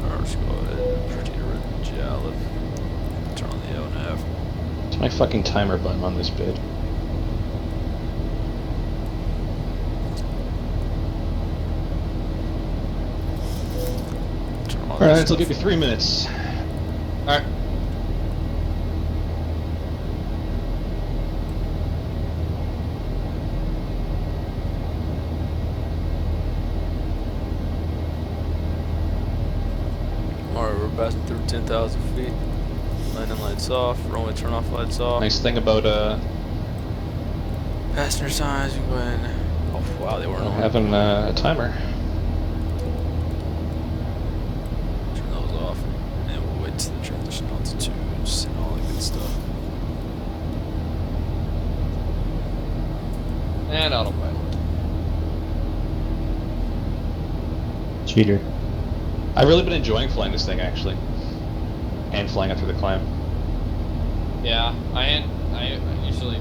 S1: Alright, let's go ahead and proceed direct to Jalap. Turn on the LNAV.
S2: It's my fucking timer button on this bid.
S1: Turn on
S2: Alright,
S1: this
S2: I'll give you 3 minutes.
S5: Alright.
S1: Alright, we're passing through 10,000 feet. Landing lights off, runway turn off lights off.
S2: Nice thing about
S1: Passenger signs, we go ahead and... Oh, wow, they weren't on.
S2: having a timer.
S1: Turn those off. And we'll wait till the transition altitudes and all that good stuff.
S5: And autopilot.
S4: Cheater.
S2: I've really been enjoying flying this thing, actually. And flying it through the climb.
S5: Yeah, I usually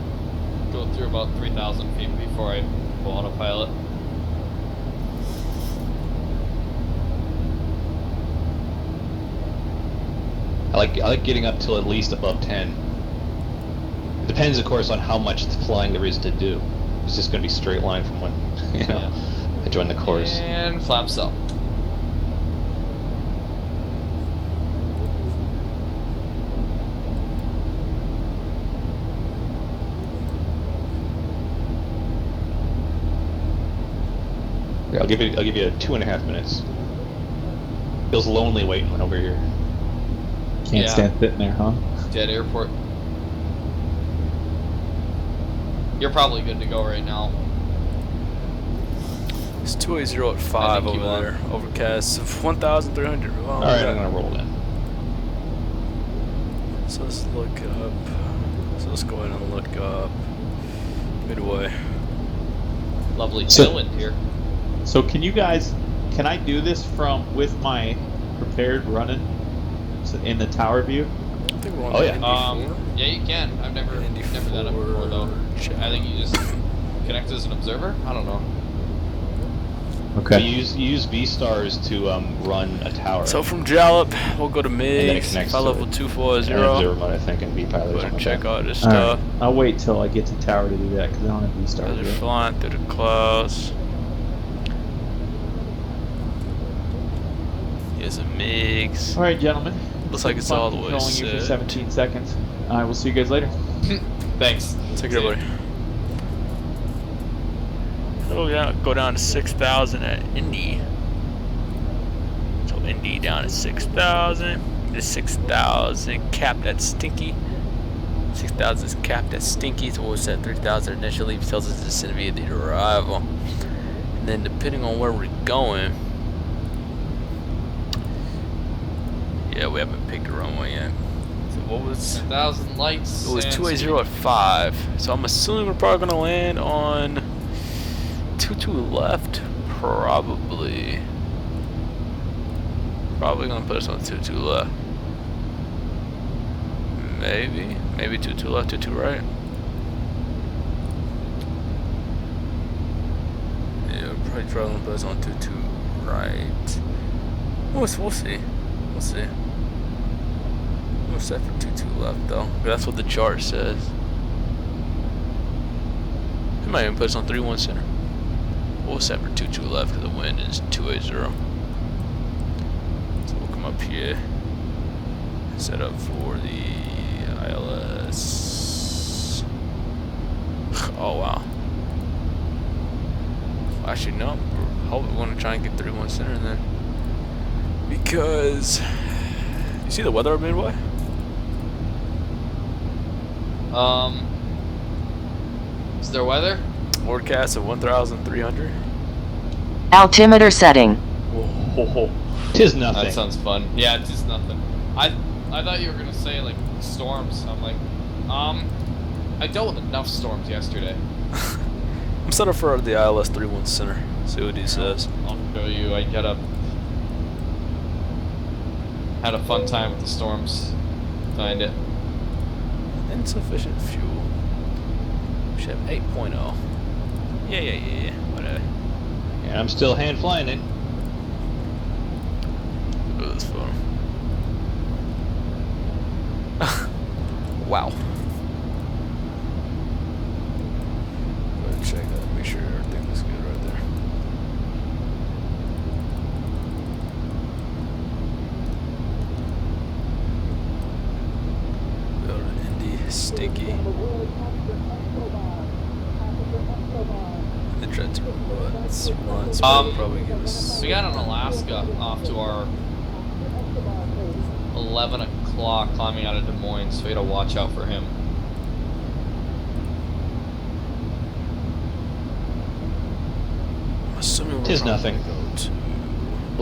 S5: go through about 3,000 feet before I go autopilot.
S2: I like getting up till at least above 10. It depends, of course, on how much flying there is to do. It's just going to be straight line from when I join the course.
S5: And flaps up.
S2: Yeah, I'll give you 2.5 minutes. Feels lonely waiting over here.
S4: Can't stand sitting there, huh?
S5: Dead airport. You're probably good to go right now.
S1: It's 280 at 5 over there. Overcast of 1,300. Wow,
S2: Alright, I'm gonna roll in.
S1: So let's look up. So let's go ahead and look up Midway.
S5: Lovely
S4: So-
S5: tailwind here.
S4: So can I do this with my prepared running in the tower view?
S1: I think we're on
S2: Oh,
S1: the
S2: yeah.
S1: Indy 4.
S5: Yeah, you can. I've never done that before though. I think you just connect as an observer. I don't know.
S2: So you use V-stars to run a tower.
S1: So from Jalop, we'll go to
S2: then it
S1: MiGs,
S2: connects
S1: flight
S2: to
S1: level
S2: an
S1: 240.
S2: observer mode, I think, and V-pilot or
S1: Go
S2: something
S1: and
S2: like
S1: check
S2: that.
S1: out this
S4: Alright,
S1: stuff.
S4: I'll wait till I get to tower to do that because I don't have V-stars
S1: They're
S4: yet.
S1: flying through the clouds. Here's a MiGs.
S4: Alright, gentlemen.
S1: Looks like it's all the way
S4: Controlling you for
S1: set.
S4: 17 seconds. I will see you guys later.
S5: Thanks.
S1: Take care, buddy. Oh yeah, go down to 6,000 at Indy. So Indy down to 6,000. The 6,000 capped at Stinky. 6,000 is capped at Stinky. So we'll set 3,000 initially. Tells us it's going to be the arrival. And then depending on where we're going. Yeah, we haven't picked a runway yet. So what was
S5: 1,000 lights.
S1: it? Was
S5: and
S1: 280 at 5. So I'm assuming we're probably gonna land on 22 left. Probably gonna put us on 22 left. Maybe 22 left, 22 right. Yeah, we're probably gonna put us on 22 right. We'll see. We'll see. We're set for 22 left though. That's what the chart says. It might even put us on 31 center. We'll set for 22 left because the wind is 280. So we'll come up here. Set up for the ILS. Oh wow. Actually no. We're going to try and get 31 center and then. Because you see the weather at Midway?
S5: Is there weather?
S1: Forecast of 1,300.
S8: Altimeter setting.
S2: Tis nothing.
S5: That sounds fun. Yeah, it's just nothing. I thought you were gonna say like storms. I'm like, I dealt with enough storms yesterday.
S1: I'm set up for the ILS 31 center. See what he says.
S5: I'll show you. I had a fun time with the storms. Find it.
S1: Insufficient fuel. We should have 8.0. Yeah. Whatever.
S2: And I'm still hand flying it.
S1: Look at this photo. Wow. Go ahead and check that. Make sure everything looks good right there. Go to Indy, Stinky. The dreads runs probably give us.
S5: We got an Alaska off to our 11 o'clock climbing out of Des Moines, so we gotta watch out for him.
S1: I'm assuming we're
S2: Tis
S1: probably
S2: nothing.
S1: gonna go to.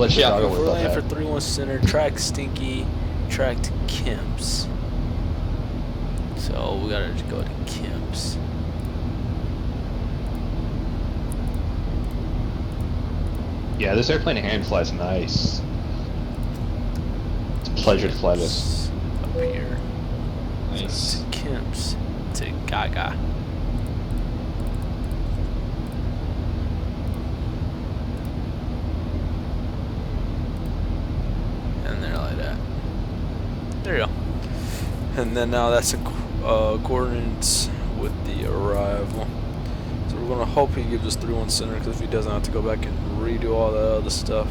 S2: Let Chicago
S1: We're
S2: worry about
S1: landing for
S2: that.
S1: 31 center, track Stinky, track to Kemp's. So we gotta go to Kemp's.
S2: Yeah, this airplane hand flies nice. It's a pleasure to fly this.
S1: Up here.
S5: Nice.
S1: To Kemp's. To Gaga. And there like that. There you go. And then now that's in coordinates with the arrival. So we're gonna hope he gives us 3-1 center, because if he doesn't, I have to go back and redo all the other stuff.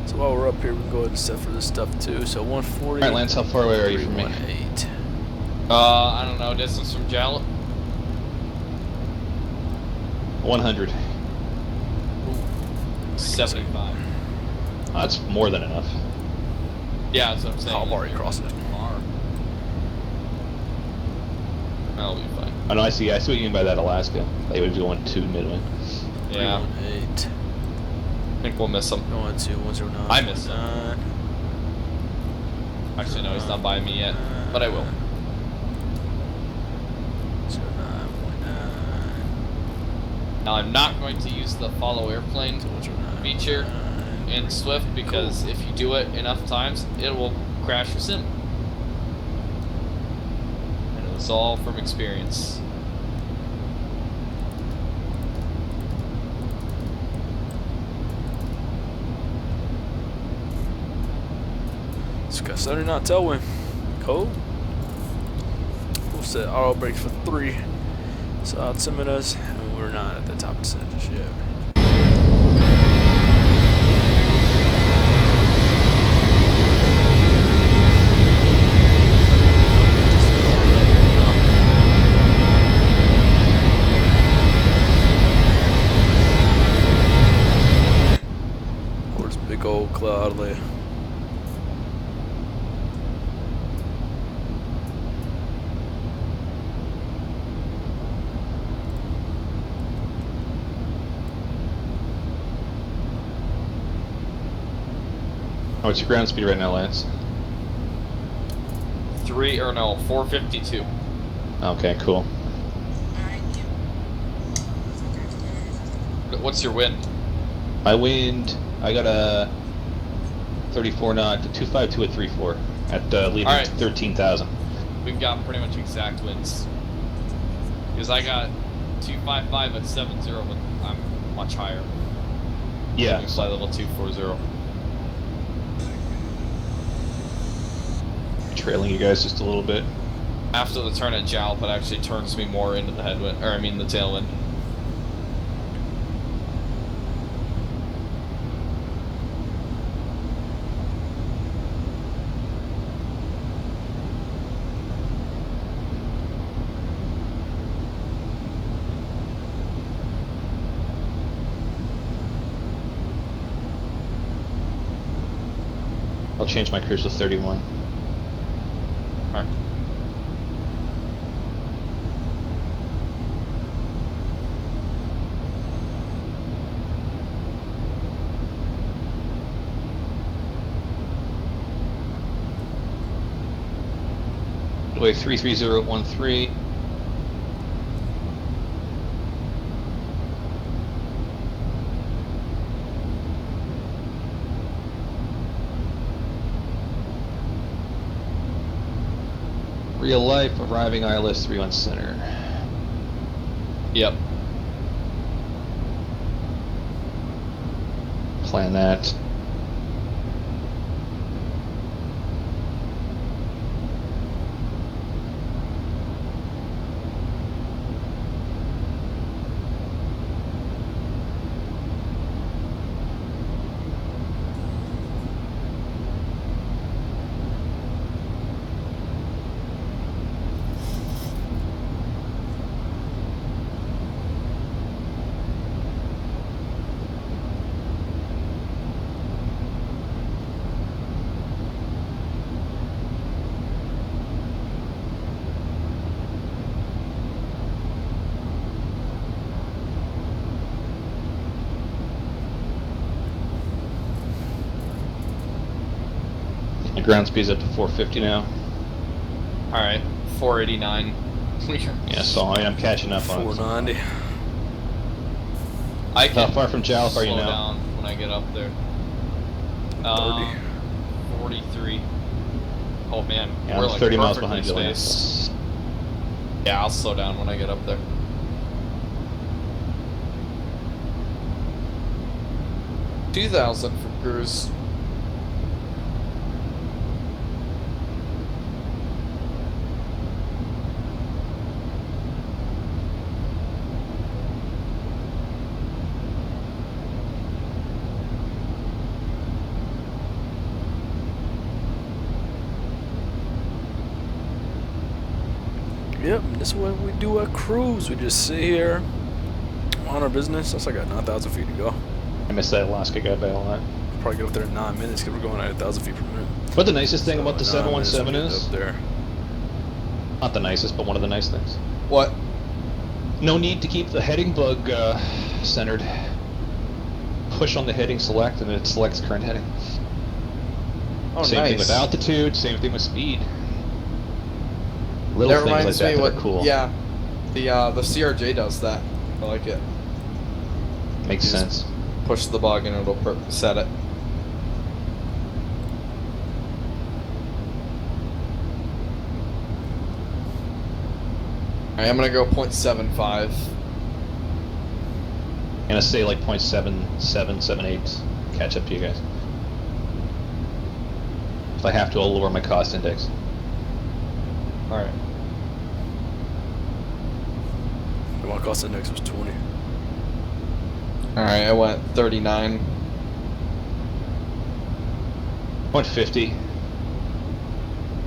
S1: So while we're up here, we can go ahead and set for this stuff too. So 140.
S2: Alright, Lance, how far away are you from me?
S1: 318.
S5: I don't know, distance from Jalop.
S2: 100.
S5: 75.
S2: That's more than enough.
S5: Yeah, that's what I'm saying.
S1: How far are you crossing it?
S5: Far. That'll be fine.
S2: Oh no, I see what you mean by that, Alaska. They would be going to midway.
S5: Yeah.
S1: 318.
S5: I think we'll miss him.
S1: Going to 109.
S5: I missed him. Actually, no, he's not by me yet, but I will.
S1: 09.9.
S5: Now, I'm not going to use the follow airplane feature in Swift because if you do it enough times, it will crash your sim. And it was all from experience.
S1: It's got 70 knot tailwind. Cool. We'll set auto brakes for 3. So altimeters, and we're not at the top percent just yet. Where's big old cloud layer?
S2: What's your ground speed right now, Lance?
S5: 452.
S2: Okay, cool.
S5: What's your wind?
S2: My wind, I got a 34 knot to 252 at 34 at leading
S5: Alright.
S2: 13,000.
S5: We've got pretty much exact winds. Because I got 255 at 70, but I'm much higher.
S2: Yeah.
S5: We fly level 240.
S2: Trailing you guys just a little bit.
S5: After the turn at Jalop, it actually turns me more into the headwind, or I mean the tailwind.
S2: I'll change my cruise to 31.
S5: Alright.
S2: Way 33013. Real life, arriving ILS 3 on center.
S5: Yep.
S2: Plan that. My ground speed's up to 450 now.
S5: Alright. 489.
S2: Yeah, so I'm catching up on it.
S1: 490.
S5: I can
S2: How far from Jalop are you
S5: slow
S2: now?
S5: down when I get up there. 43. Oh man,
S2: Yeah,
S5: we're
S2: I'm
S5: like
S2: 30 miles
S5: perfectly
S2: behind you, Lance.
S5: spaced. Yeah, I'll slow down when I get up there. $2,000 for cruise.
S1: This is what we do at cruise. We just sit here on our business. That's like 9,000 feet to go.
S2: I missed that Alaska guy by a lot.
S1: Probably get up there in 9 minutes because we're going at 1,000 feet per minute.
S2: But the nicest thing about the
S1: So 9 minutes
S2: 717
S1: we'll get
S2: is,
S1: up there.
S2: not the nicest, but one of the nice things.
S5: What?
S2: No need to keep the heading bug centered. Push on the heading select and it selects current heading.
S5: Oh,
S2: Same
S5: nice.
S2: thing with altitude, same thing with speed. Little
S5: That
S2: things like
S5: reminds
S2: that
S5: me
S2: that
S5: what?
S2: are cool.
S5: Yeah, the CRJ does that. I like it.
S2: Makes
S5: You just
S2: sense.
S5: Push the bug and it'll set it. Alright, I'm gonna go 0.75.
S2: I'm gonna say like 0.7778. Catch up to you guys. If I have to, I'll lower my cost index.
S5: Alright.
S1: My cost index was 20.
S5: Alright, I went 39.
S2: 0.50.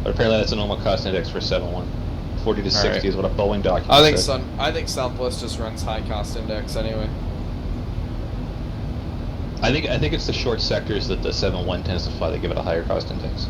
S2: But apparently that's a normal cost index for 7.1. 40 to 60
S5: Alright.
S2: is what a Boeing document
S5: I think
S2: said.
S5: I think Southwest just runs high cost index anyway.
S2: I think it's the short sectors that the 7.1 tends to fly that give it a higher cost index.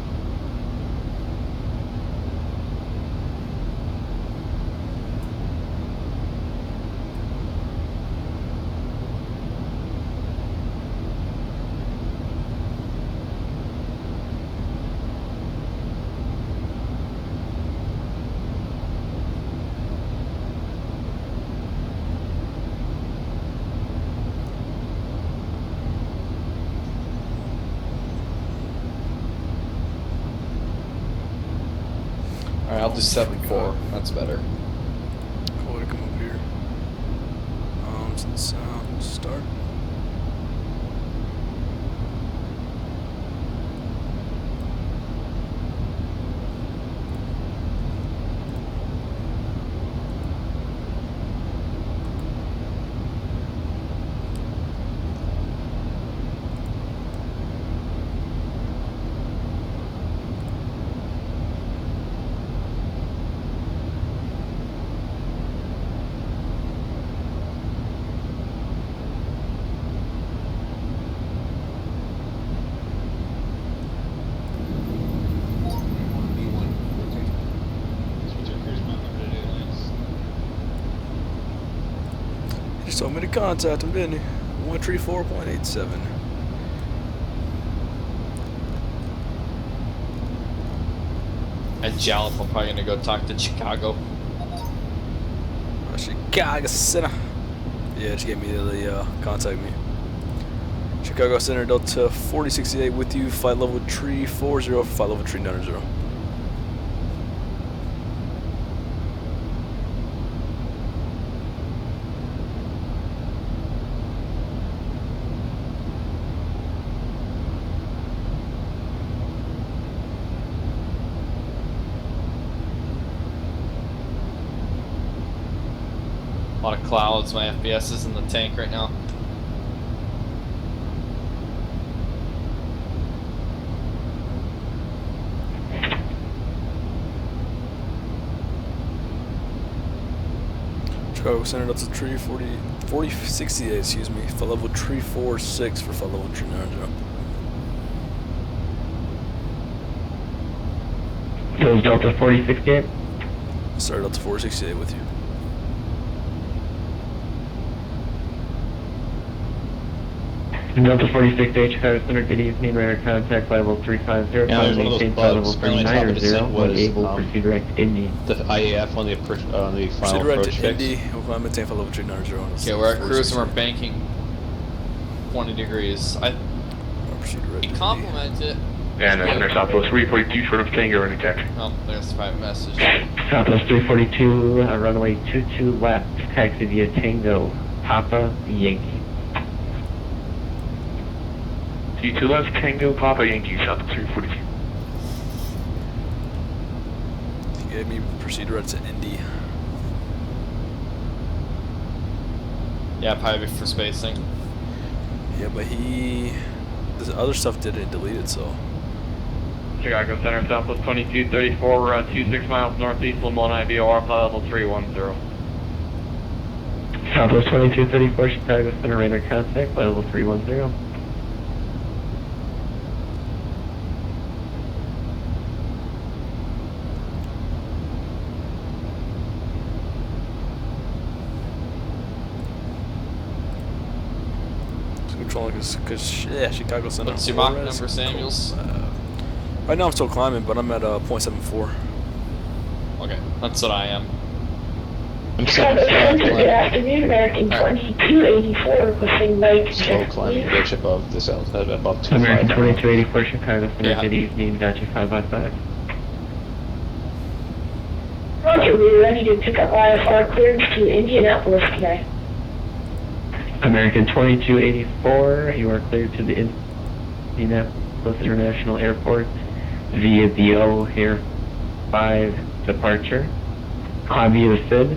S5: Alright, I'll do 7.4. That's better.
S1: Cool to come up here. To the south, start. He just told me to contact him, didn't he? 134.87.
S5: At Jalop, I'm probably gonna go talk to Chicago.
S1: Chicago Center. Yeah, just gave me the contact me. Chicago Center Delta 4068 with you. Flight level tree 40 for flight level tree 90.
S5: A lot of clouds. My FPS is in the tank right now.
S1: Chicago Center Delta tree 4068, excuse me. Flight level tree 46 for flight level tree 90.
S3: So is Delta 4068?
S1: Sorry, Delta 468 with you.
S3: Delta 46H, Chicago Center, good evening, radar contact, flight level 350,
S2: Yeah, there's one of those
S3: maintain flight level
S2: bugs. Apparently top of
S3: 390,
S2: descent
S3: when
S2: was,
S3: able, proceed direct Indy.
S2: The IAF on the
S1: Proceed
S2: final
S1: direct
S2: approach
S1: to
S2: fix.
S1: Indy. Oklahoma maintain flight level tree 90.
S5: Okay, we're at cruise and we're banking 20 degrees.
S1: Proceed direct to Indy.
S5: Compliment it.
S6: And Center Southwest 342, short of Tango, running tech.
S5: Oh, there's the private message.
S3: Southwest 342, runway 22 left, taxi via Tango, Papa Yankee.
S6: T2 left, Tango, Papa Yankee, Southwest 342.
S1: He gave me proceed direct to Indy.
S5: Yeah, probably for spacing.
S1: Yeah, but the other stuff didn't delete it, so.
S3: Chicago Center, Southwest 2234, we're 26 miles northeast, Lamont IVOR, flight level 310. Southwest 2234, Chicago Center, radar contact, flight level 310.
S1: Controlling because yeah, Chicago Center.
S5: What's your Mach number, Samuels?
S1: Right now I'm still climbing, but I'm at 0.74.
S5: Okay, that's what I am.
S10: Chicago Center, good afternoon, American 2284, requesting night
S2: Slow
S10: check.
S2: climbing, ditch above this altitude, above 25.
S3: American 2284, Chicago Center,
S5: Yeah.
S3: good evening, got you 555.
S10: Roger, we're ready to pick up IFR clearance to Indianapolis today.
S3: American 2284, you are cleared to the Indianapolis International Airport via the O'Hare 5 departure. Climb via the SID.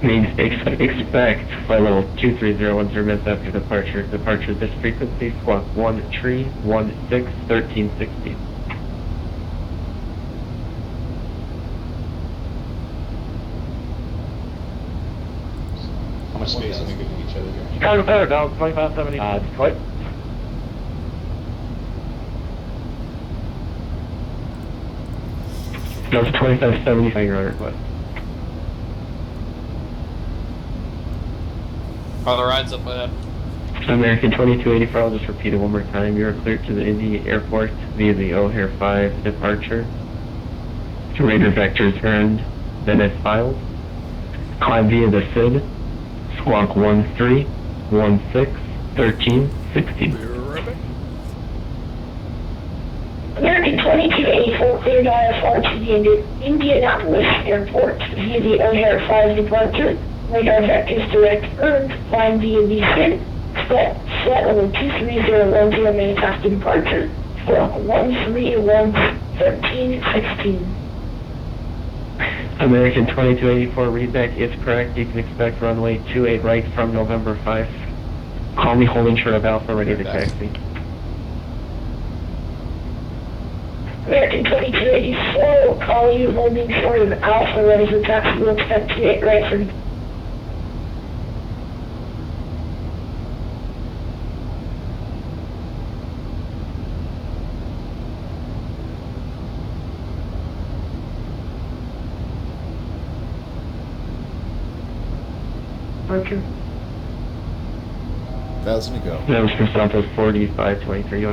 S3: Means expect flight level 2301 minutes after departure. Departure this frequency, squawk 1316, 1316.
S2: How much space are we giving each other here?
S3: Chicago Center, now 2570. Detroit. No, it's 2570 for your request.
S5: Other rides up ahead.
S3: American 2284, I'll just repeat it one more time. You are cleared to the Indy Airport via the O'Hare 5 departure. Radar vectors earned, then as filed. Climb via the SID. Squawk 1316, 1316.
S10: American 2284, cleared IFR to the Indianapolis Airport via the O'Hare 5 departure. Radar vectors direct earned, flying via the SID. Flight level 23010 minutes after departure. Squawk 131, 1316.
S3: American 2284, readback is correct. You can expect runway 28 right from November 5. Call me holding short of Alpha, ready to taxi.
S10: American 2284 will call you holding short of Alpha, ready for taxi. We'll expect 28 right from departure.
S9: 1,000 to go.
S3: That was for Southwest 4523.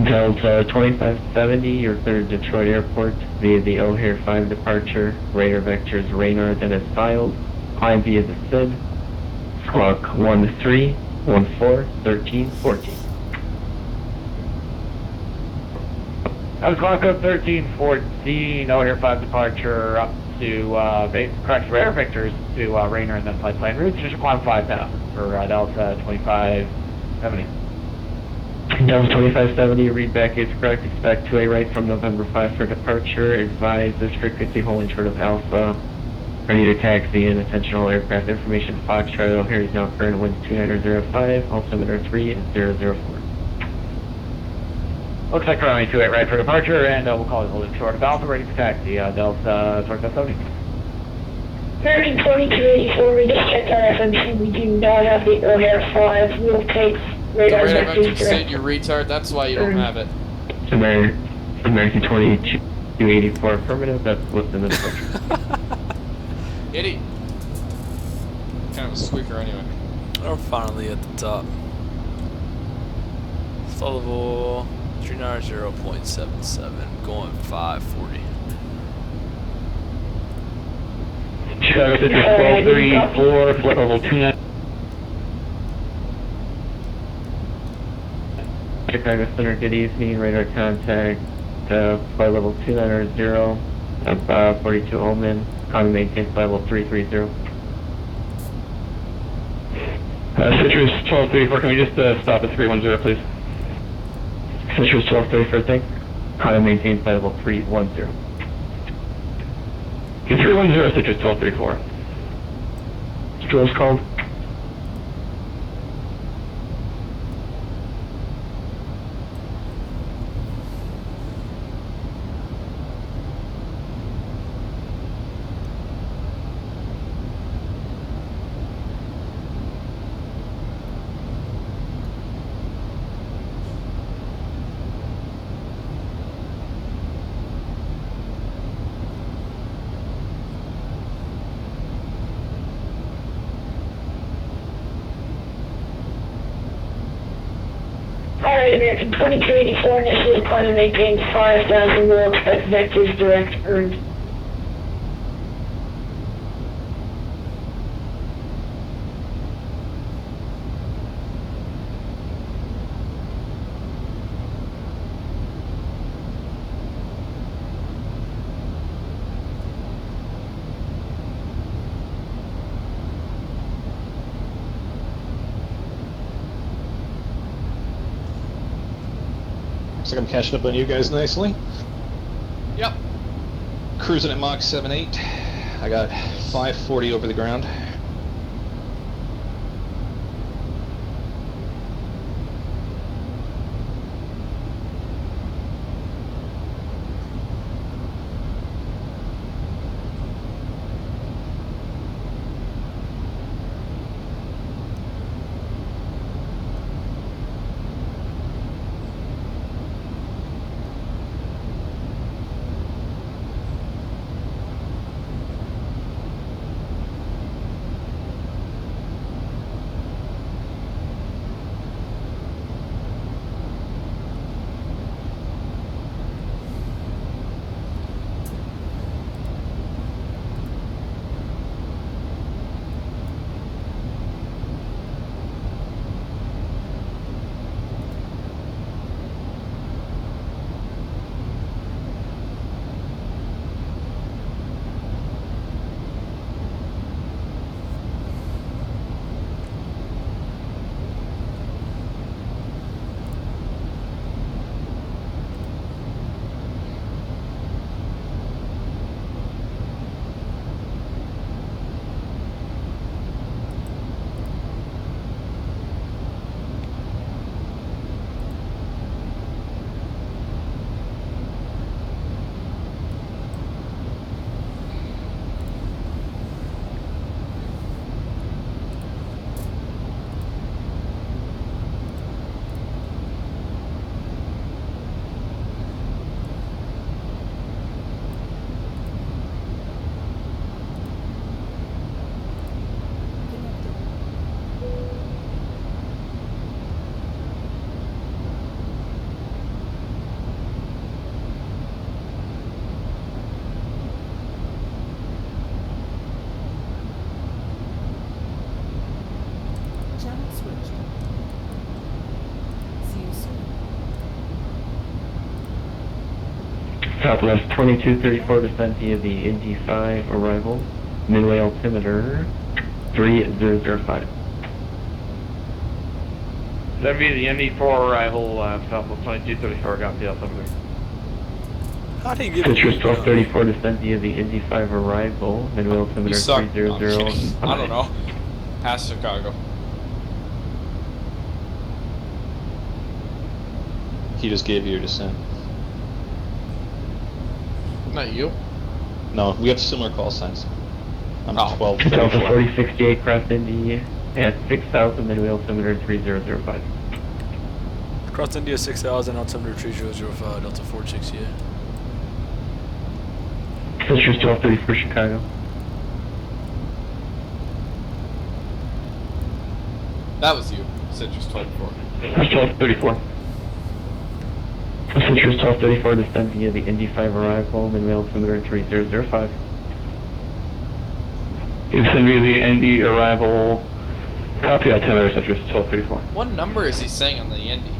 S3: Delta 2570, you're cleared to Detroit Airport via the O'Hare 5 departure. Radar vectors Raynard and as filed. Climb via the SID. Squawk 1314, 1314. I was clock up 1314, O'Hare 5 departure up to, correct radar vectors to Raynard and then flight plan routes. Just climb 5000 for Delta 2570. Delta 2570, readback is correct. Expect 2A right from November 5 for departure. Advise this frequency holding short of Alpha. Ready to taxi in. Attention all aircraft information. Foxtrot O'Hare is now current winds 2905. Altimeter 3004. Looks like runway 28 right for departure, and we'll call it holding short of Alpha. Ready for taxi. Delta 2570.
S10: American 2284, we just checked our FMC. We do not have the O'Hare 5. We'll take
S5: The
S10: radar
S5: radar
S10: vectors
S5: vector said
S10: direct.
S5: you retard, that's why you don't have it.
S3: American 2284 affirmative. That's what's in the departure.
S5: Idiot. Kind of a squeaker anyway.
S1: We're finally at the top. Flight level 390.77, going 540.
S3: Chicago Citrus 1234, flight level 29. Chicago Center, good evening, radar contact, flight level 290, 42 Omen, common maintain flight level 330. Citrus 1234, can we just stop at 310, please? Citrus 1234 thing. Climb maintain flight level 310. Get 310, Citrus 1234. Stroll's called.
S10: Alright, American 2284, initially climb and maintain 5,000, will expect vectors direct earned.
S11: Looks like I'm catching up on you guys nicely.
S5: Yep.
S11: Cruising at Mach 7.8. I got 540 over the ground.
S3: Southwest 2234 descent via the NG5 arrival. Midway altimeter 3005.
S12: That'd be the ND4 arrival, Southwest 2234, got the altimeter.
S1: How do you get
S3: Citrus 1234 descent via the NG5 arrival. Midway
S5: You
S3: altimeter
S5: suck. No, I'm
S3: 300.
S5: kidding. I don't know. Ask Chicago.
S11: He just gave you your descent.
S5: Not you?
S11: No, we have similar call signs. I'm
S5: Oh.
S11: 12.
S3: Delta 4068 cross Indy at 6000, midway altimeter 3005.
S1: Cross India 6000, altimeter 3005, Delta 468.
S3: Citrus 1234 Chicago.
S5: That was you. Citrus 24.
S3: Citrus 1234. Citrus 1234 descent via the Indy 5 arrival, midway altimeter 3005.
S12: Descend via the ND arrival. Copy altimeter, Citrus 1234.
S5: What number is he saying on the Indy?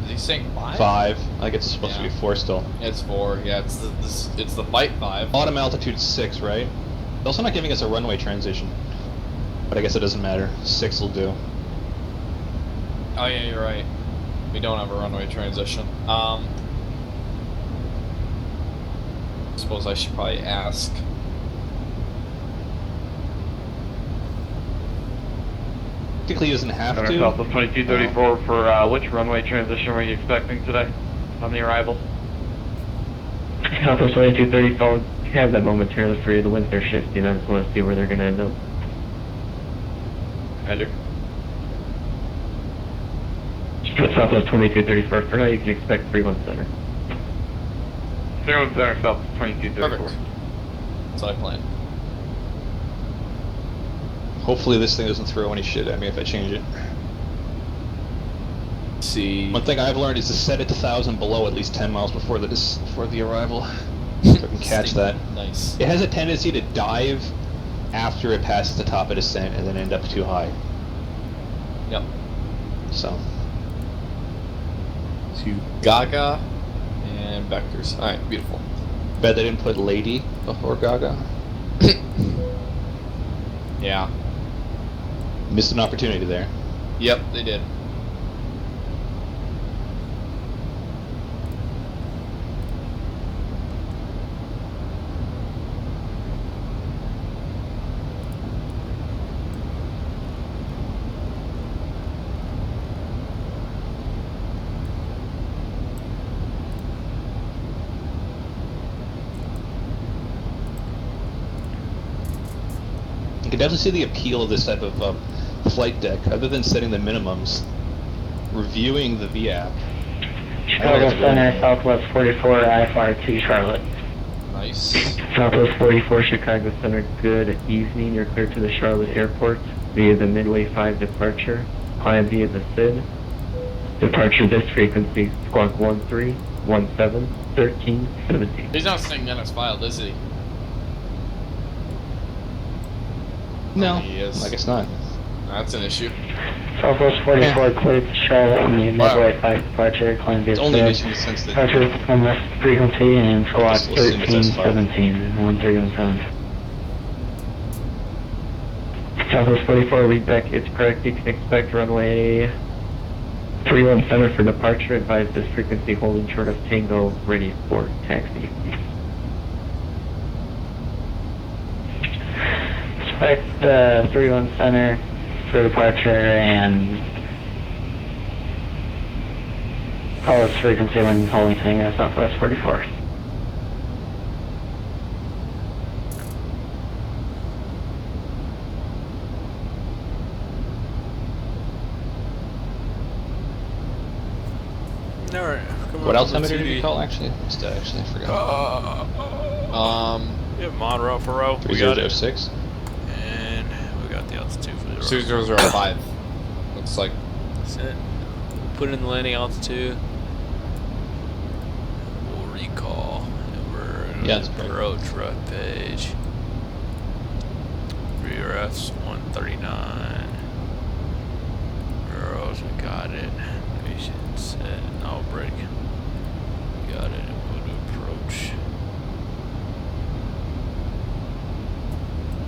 S5: Is he saying 5?
S11: 5. I think it's supposed to be 4 still.
S5: It's 4. Yeah, it's the Bite 5.
S11: Bottom altitude 6, right? They're also not giving us a runway transition. But I guess it doesn't matter. 6 will do.
S5: Oh yeah, you're right. We don't have a runway transition. Suppose I should probably ask.
S11: Technically, he doesn't have
S3: Center
S11: to.
S3: Southwest 2234 for which runway transition were you expecting today on the arrival? Southwest 2234, you have that momentarily for you. The winds are shifting. I just want to see where they're going to end up. Roger. Southwest 2234. For now, you can expect 31 Center. 31 Center, Southwest 2234.
S5: Perfect. That's what I planned.
S11: Hopefully this thing doesn't throw any shit at me if I change it.
S5: See.
S11: One thing I've learned is to set it to 1,000 below at least 10 miles before the arrival. So I can catch that.
S5: Nice.
S11: It has a tendency to dive after it passes the top of descent and then end up too high.
S5: Yep.
S11: So.
S5: To Gaga and Vectors. Alright, beautiful.
S11: Bet they didn't put Lady before Gaga.
S5: Yeah.
S11: Missed an opportunity there.
S5: Yep, they did.
S11: You can definitely see the appeal of this type of flight deck, other than setting the minimums. Reviewing the VAP.
S10: Chicago Center, Southwest 44, IFR 2 Charlotte.
S5: Nice.
S3: Southwest 44, Chicago Center, good evening. You're clear to the Charlotte Airport via the Midway 5 departure. Climb via the SID. Departure this frequency, squawk 1317 1317.
S5: He's not saying that it's filed, is he?
S11: No,
S5: He is.
S11: I guess not.
S5: That's an issue.
S10: Southwest 44, clear to Charlotte on the Midway 5 departure. Climb via
S11: It's only
S10: SID.
S11: mission in the sense that
S10: Departure from this frequency and squawk
S11: Just assume it's S5.
S10: 1317 1317.
S3: Southwest 44, read back, it's correct. You can expect runway 31 Center for departure. Advise this frequency holding short of Tango, ready for taxi.
S10: Expect 31 Center for departure and call this frequency when holding Tango Southwest 44.
S1: Alright.
S11: what altimeter did you call actually? I forgot.
S1: Yeah, Monroe for row. We got it.
S11: 3006.
S1: And we got the altitude for the row.
S5: 6005. Looks like.
S1: That's it. Put in the landing altitude. We'll recall. And we're
S11: Yeah,
S1: going
S11: that's
S1: to
S11: correct.
S1: approach route page. Rear F's 139. Arrows, we got it. Navigation set. No break. We got it. We'll do approach.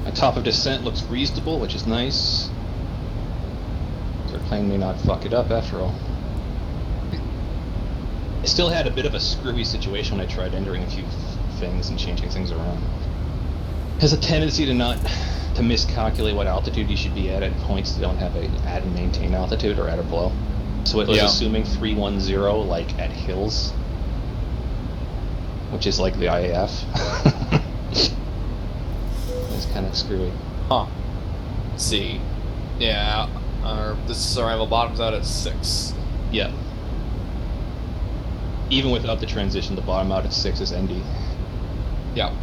S11: My top of descent looks reasonable, which is nice. Our plane may not fuck it up after all. I still had a bit of a screwy situation when I tried entering a few things and changing things around. Has a tendency to miscalculate what altitude you should be at points that don't have a add and maintain altitude or at or below. So it was assuming 310 like at hills, which is like the IAF. It's kind of screwy.
S5: Huh. Let's see. Yeah. This arrival bottoms out at 6.
S11: Yeah. Even without the transition, the bottom out at 6 is ND.
S5: Yeah.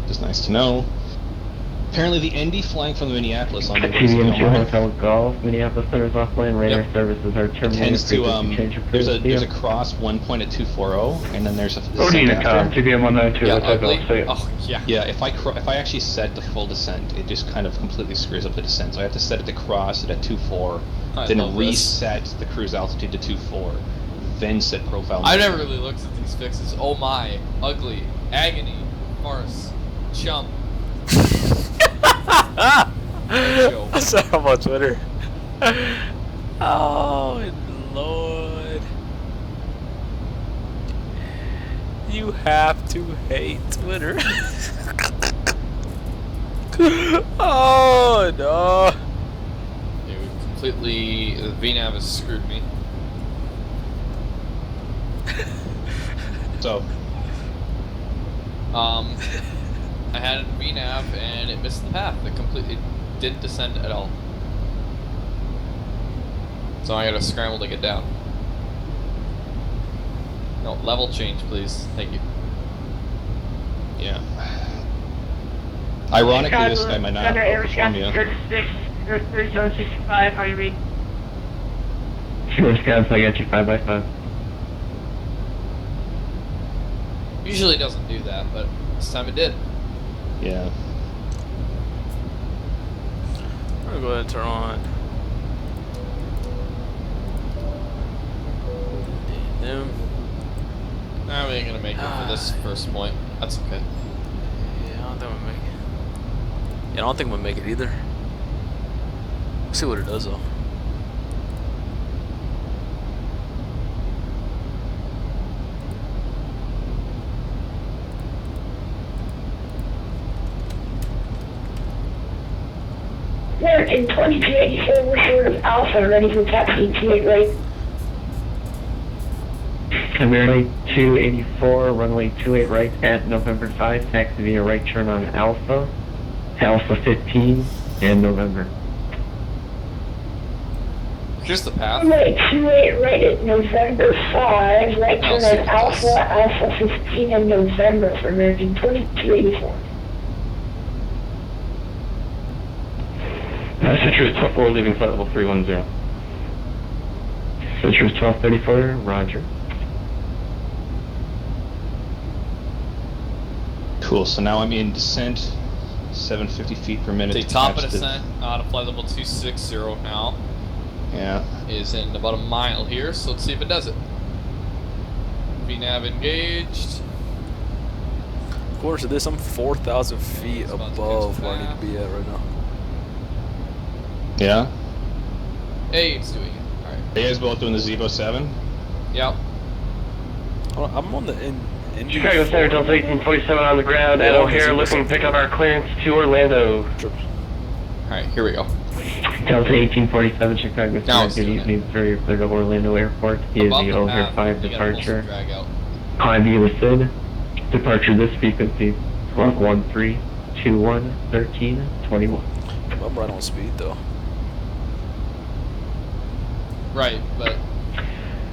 S11: Just nice to know. Apparently the ND flying from the Minneapolis on the
S3: TVM 2 Hotel Golf, Minneapolis Center's offline radar services are terminated.
S11: tends to
S3: Change of
S11: there's
S3: frequency.
S11: a cross one point at 240, and then there's a
S3: Odin
S11: descent
S3: Accom,
S11: after.
S3: TVM 192
S5: Yeah,
S3: Hotel
S5: ugly.
S3: Golf, say it.
S5: Oh, yeah.
S11: Yeah, if I actually set the full descent, it just kind of completely screws up the descent. So I have to set it to cross it at 2.4,
S5: I
S11: then
S5: love this.
S11: reset the cruise altitude to 2.4, then set profile.
S5: I've never really looked at these fixes. Oh my. Ugly. Agony. Farce. Chump.
S1: I saw him on Twitter. Oh, Lord. You have to hate Twitter. Oh, no.
S5: You completely... The VNAV has screwed me.
S11: So,
S5: I had a VNAV and it missed the path. It completely didn't descend at all. So I gotta scramble to get down. No, level change, please. Thank you.
S11: yeah. Ironically, this guy might not outperform you.
S10: 3765, how you read?
S3: Sure, Scouts, I got you 5x5.
S5: Usually doesn't do that, but this time it did.
S11: Yeah.
S1: I'm gonna go ahead and turn on. Them.
S5: Nah, we ain't gonna make it for this first point. That's okay.
S1: Yeah, I don't think I'm gonna make it. Yeah, I don't think I'm gonna make it either. We'll see what it does though.
S10: American 2284, we're short of Alpha, ready for taxi 28 right.
S3: American 284, runway 28 right at November 5, taxi via right turn on Alpha, Alpha 15, and November.
S5: Here's the path.
S10: Runway 28 right at November 5, right
S5: I'll
S10: turn
S5: see
S10: on
S5: what it
S10: Alpha,
S5: does.
S10: Alpha 15 and November for American 2284.
S3: Citrus 12-4, leaving flight level 310. Citrus 1234, roger.
S11: Cool, so now I'm in descent, 750 feet per minute.
S5: The top of
S11: attached to-
S5: descent out of flight level 260 now
S11: Yeah.
S5: is in about a mile here, so let's see if it does it. VNAV engaged.
S1: According to this, I'm 4,000 feet
S5: It's about to
S1: above
S5: catch
S1: where I need to be at right now.
S11: Yeah?
S5: Hey, it's doing it. Alright.
S11: Are you guys both doing the ZIBO 7?
S5: Yep.
S1: I'm on the Indy.
S3: Chicago Center, Delta 1847 on the ground at
S1: Yeah,
S3: O'Hare,
S1: it's-
S3: looking to pick up our clearance to Orlando.
S5: Alright, here we go.
S3: Delta 1847, Chicago
S5: Now
S3: Center,
S5: it's
S3: good
S5: doing
S3: evening, sir. You're clear to Orlando Airport. Is
S5: Above
S3: the
S5: the
S3: O'Hare
S5: path,
S3: 5
S5: you gotta pull some
S3: departure.
S5: drag out.
S3: Climb via the SID. Departure this frequency, squawk 13211321.
S1: I'm right on speed though.
S5: Right, but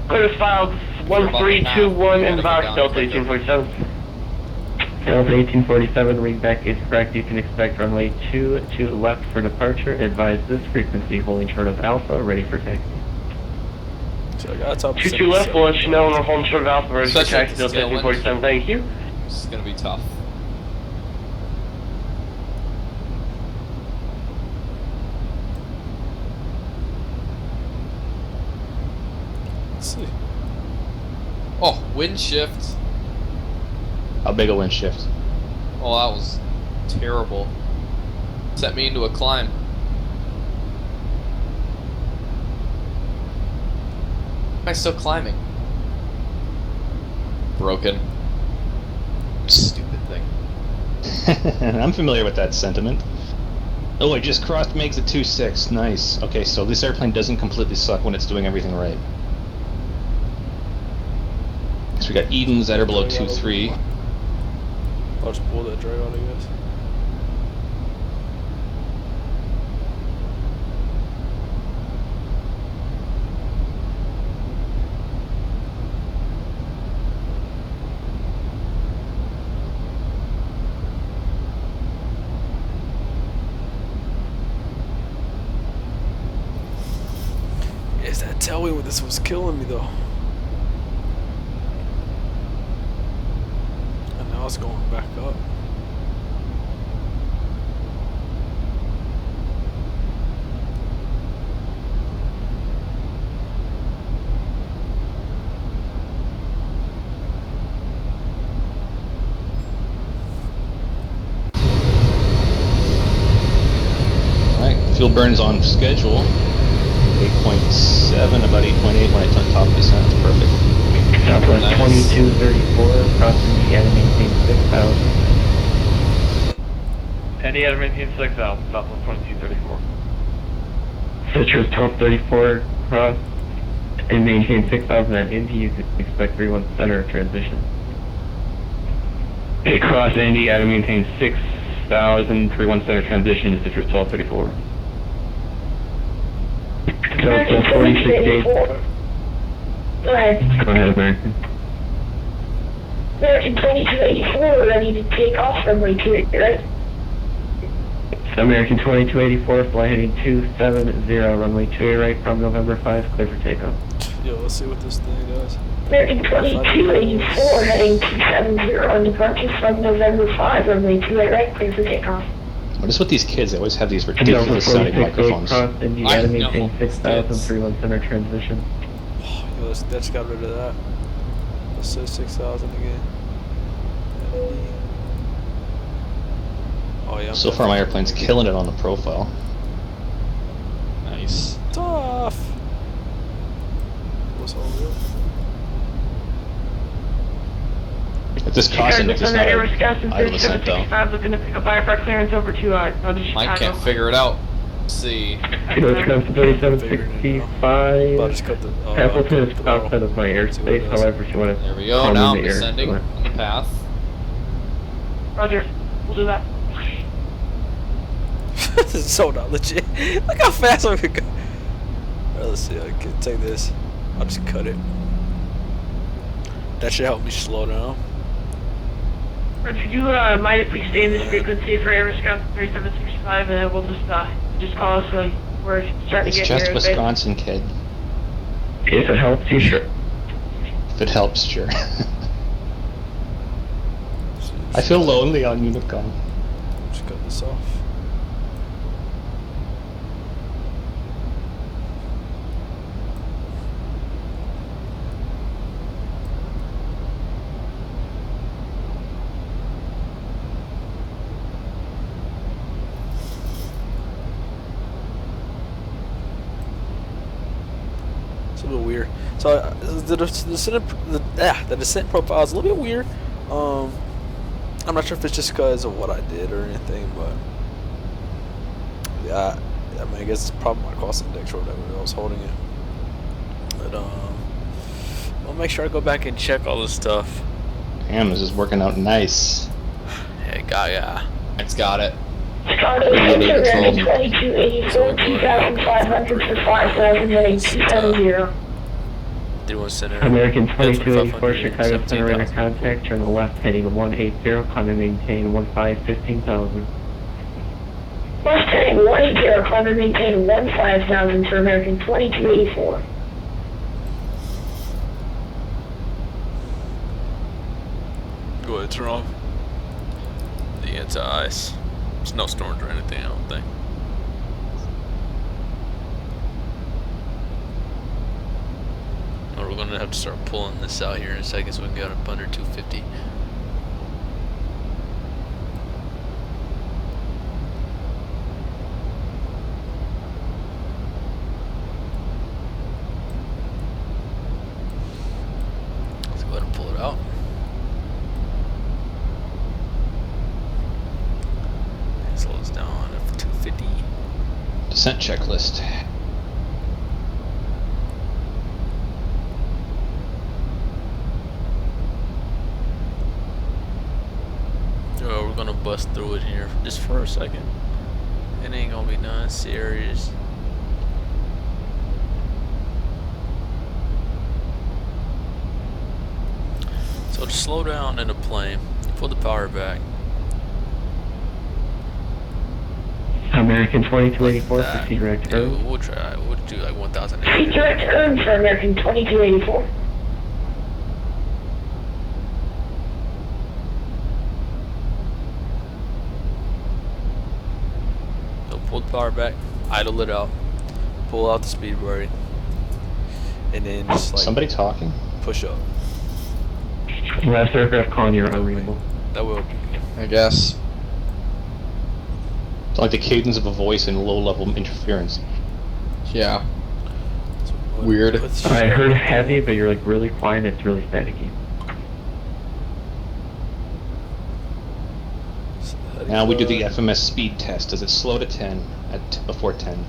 S3: Clear filed 1321 in the box, Delta 1847. Delta 1847, read back is correct. You can expect runway 22 left for departure. Advise this frequency, holding short of Alpha, ready for taxi.
S1: So I got top
S3: 22 left, we'll let you know when we're holding short of Alpha, ready for
S5: Especially
S3: taxi.
S5: at
S3: Delta
S5: the tail end.
S3: 1847, thank you.
S5: this is gonna be tough.
S1: Let's see.
S5: Oh, wind shift.
S11: How big a wind shift?
S5: Oh, that was terrible. Set me into a climb. Am I still climbing? Broken. Stupid thing.
S11: I'm familiar with that sentiment. Oh, I just crossed exit 26. Nice. Okay, so this airplane doesn't completely suck when it's doing everything right. So we got Eden's at or below 2-3.
S1: I'll just pull that drag out, I guess. It's that tailwind this was killing me though. And now it's going back up.
S11: Fuel burn is on schedule. 8.7, about 8.8 when I top descent. That's perfect.
S3: Southwest
S5: Nice.
S3: 2234, crossing the and maintain 6,000.
S12: Andy, out of maintain 6,000, Southwest 2234.
S3: Citrus 1234, cross and maintain 6,000 at Indy. You can expect 31 center transition.
S12: Hey, cross Andy, out of maintain 6,000, 31 center transition to Citrus 1234.
S3: Southwest 4680.
S10: Go ahead.
S3: Go ahead, American.
S10: American 2284, ready to take off from right here, right?
S3: American 2284, fly heading 270, runway 2 right from November 5, clear for takeoff.
S1: Yo, let's see what this thing does.
S10: American 2284, heading 270 on departure from November 5, runway 2 right, clear for takeoff.
S11: What is with these kids? They always have these ridiculous sounding microphones.
S3: Cross Indy,
S5: I
S3: and
S5: know.
S3: maintain 6,000,
S5: Yes.
S3: 31 center transition.
S1: Oh, yo, that's got rid of that. Let's say 6,000 again. Oh yeah. I'm
S11: So far, my airplane's killing it on the profile.
S5: Nice.
S1: tough. What's all real?
S11: If this cost index is not idle descent though.
S10: Looking to pick up IFR clearance over to
S5: Mike can't figure it out. Let's see.
S3: It's comes to 3765.
S1: But I just cut the.
S3: Appleton is outside of my airspace, however, if you want to.
S5: There we go. Now I'm descending on the path.
S10: Roger, we'll do that.
S1: This is so not legit. Look how fast I can go. Alright, let's see. I can take this. I'll just cut it. That should help me slow down.
S10: Roger, do you mind if we stay in this frequency for Air Wisconsin 3765, and then we'll just call us when we're starting
S11: It's
S10: to get
S11: just
S10: here.
S11: Wisconsin, kid.
S3: If it helps you, sure.
S11: If it helps, sure. I feel lonely on Unicom.
S1: Just cut this off. It's a little weird. So the descent profile is a little bit weird. I'm not sure if it's just because of what I did or anything, but yeah, I mean, I guess it's probably my cost index or whatever I was holding it. But I'll make sure I go back and check all this stuff.
S11: Damn, this is working out nice.
S1: Hey, yeah.
S5: It's got it.
S10: Starting center running 2284, 2,500 for 5,000, heading 270.
S1: Did one center.
S3: American
S1: That's
S3: 2284, Chicago
S1: 517,000.
S3: Center radar contact, turn the left heading 180, climb and maintain 15,000.
S10: Left heading 180, climb and maintain 15,000 for American 2284.
S1: Go ahead, turn off the anti-ice. There's no storms or anything, I don't think. We're gonna have to start pulling this out here in a second so we can get up under 250. Let's go ahead and pull it out. Slow us down up to 250.
S11: Descent checklist.
S1: Oh, we're gonna bust through it here just for a second. It ain't gonna be nothing serious. So to slow down in a plane, pull the power back.
S3: American 2284, proceed direct
S1: Yeah,
S3: earn.
S1: we'll try. We'll do like 1,000.
S10: Proceed direct earn for American 2284.
S1: So pull the power back, idle it out, pull out the speed brake, and then just like
S11: Somebody talking?
S1: push up.
S3: Last aircraft calling, you're unreadable.
S1: That will.
S5: I guess.
S11: It's Like the cadence of a voice and low-level interference.
S5: Yeah. Weird.
S3: I heard heavy, but you're like really quiet. It's really staticky.
S11: Now we do the FMS speed test. Does it slow to 10 before 10?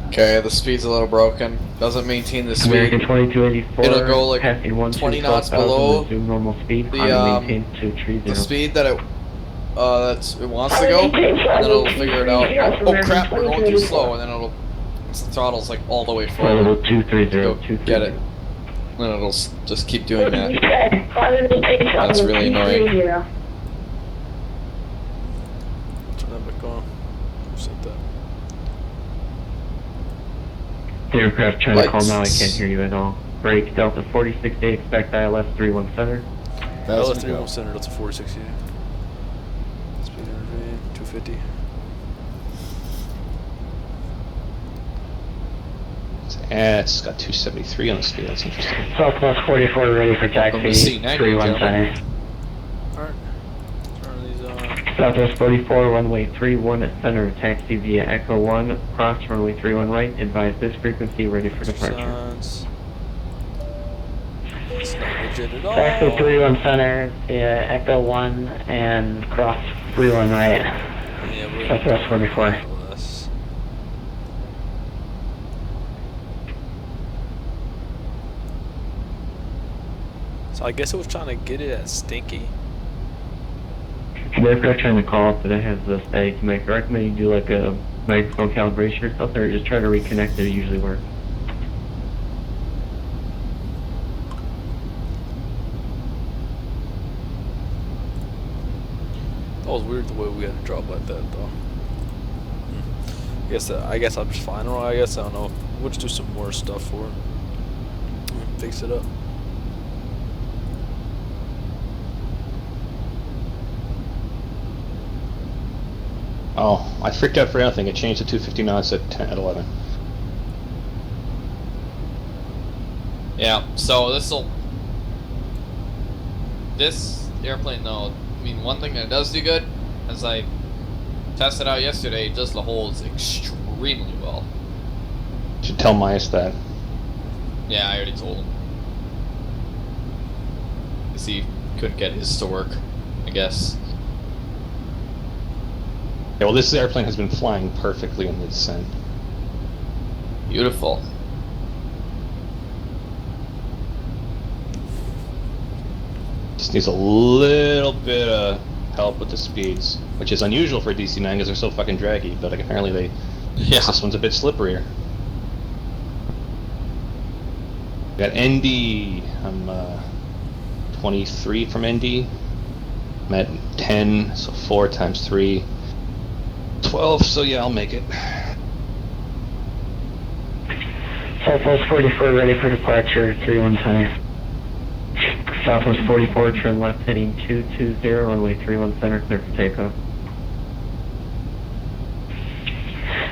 S5: Okay, the speed's a little broken. Doesn't maintain the speed.
S3: American 2284.
S5: It'll go like
S3: passing
S5: 20 knots below
S3: zoom normal speed.
S5: the speed that it wants to go, and then it'll figure it out. Oh crap, we're going too slow, and then it'll the throttle's like all the way forward.
S3: Level 230.
S5: Get it. And then it'll just keep doing that. That's really annoying.
S1: Turn that back on. Set that.
S3: The aircraft trying to call now. I can't hear you at all. Break Delta 46A. Expect ILS 31 center.
S1: ILS 31 center. Delta 46. Speed intervene 250.
S11: It's got 273 on the speed. That's interesting.
S3: Southwest 44 ready for taxi. 31 center.
S1: Alright. Turn these on.
S3: Southwest 44 runway 31 at center. Taxi via Echo 1. Cross runway 31 right. Advise this frequency ready for departure.
S1: Sounds. It's not legit at all.
S3: Taxi 31 center via Echo 1 and cross 31 right.
S1: Yeah,
S3: Southwest 44.
S1: So I guess it was trying to get it at Stinky.
S3: The aircraft trying to call up, but it has the static make. I recommend you do like a microphone calibration or something, or just try to reconnect it. It usually works.
S1: That was weird the way we had to drop like that, though. I guess I'm just fine. Or I guess I don't know. We'll just do some more stuff for it. Fix it up.
S11: Oh, I freaked out for nothing. It changed to 250 knots at 11.
S5: Yeah, so this airplane though, I mean, one thing that it does do good, as I tested out yesterday, it does the holds extremely well.
S11: Should tell Myas that.
S5: Yeah, I already told him. Because he couldn't get his to work, I guess.
S11: Yeah, well, this airplane has been flying perfectly in the descent.
S5: Beautiful.
S11: Just needs a little bit of help with the speeds, which is unusual for a DC-9 because they're so fucking draggy, but apparently they...
S5: Yeah.
S11: This one's a bit slipperier. We got ND. I'm 23 from ND. I'm at 10, so 4 times 3. 12, so yeah, I'll make it.
S3: Southwest 44 ready for departure, 31 center. Southwest 44, turn left heading 220, runway 31 center, clear for takeoff.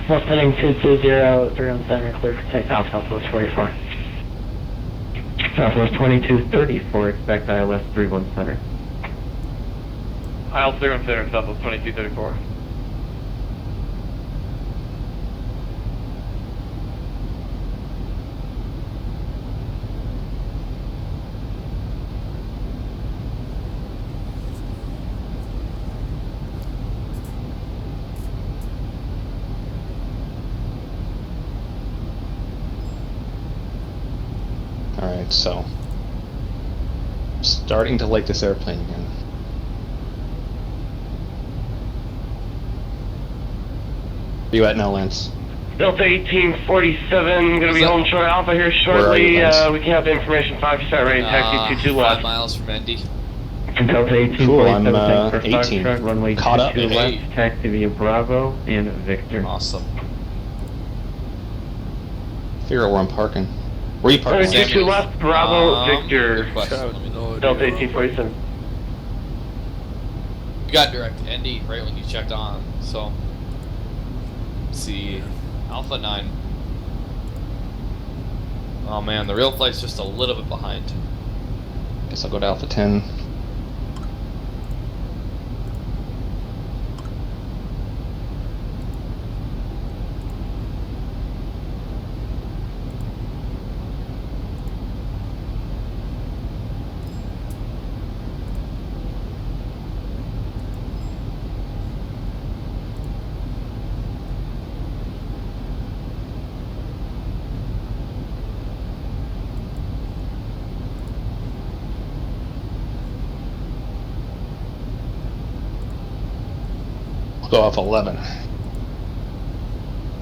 S3: Left heading 220, 31 center, clear for takeoff, Southwest 44. Southwest 2234, expect ILS 31 center.
S12: ILS 31 center, Southwest 2234.
S11: Alright, so... starting to like this airplane again. Where you at now, Lance?
S12: Delta 1847, gonna be home short Alpha here shortly. We can have the information 5 start ready, taxi 22 left.
S5: 5 miles from Indy.
S3: Delta 1847,
S11: Cool, I'm,
S3: for
S11: 18.
S3: Foxtrot, runway
S11: Caught up.
S3: 22
S5: Hey.
S3: left, taxi via Bravo and Victor.
S5: Awesome.
S11: Figure out where I'm parking. Where are you parking?
S5: Sammy.
S12: 22 left, Bravo, Victor.
S5: Good question. Let me know.
S12: Delta 1847.
S5: You got direct to Indy right when you checked on, so... Let's see... Alpha 9. Oh man, the real flight's just a little bit behind.
S11: Guess I'll go to Alpha 10. I'll go off 11.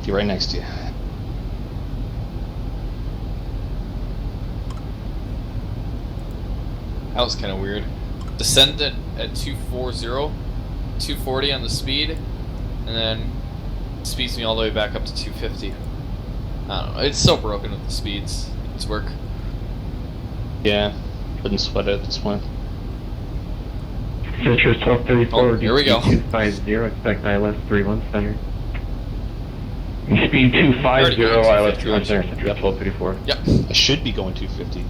S11: Be right next to you.
S5: That was kind of weird. Descended at 240, 240 on the speed, and then speeds me all the way back up to 250. I don't know. It's so broken with the speeds. It's work.
S11: Yeah, wouldn't sweat it at this point.
S3: Citrus 1234.
S5: Oh, here we go.
S3: 250, expect ILS 31 center. Speed 250,
S5: Already going
S3: ILS
S5: 250,
S3: 31 center, Citrus 1234.
S5: Yep.
S11: I should be going 250.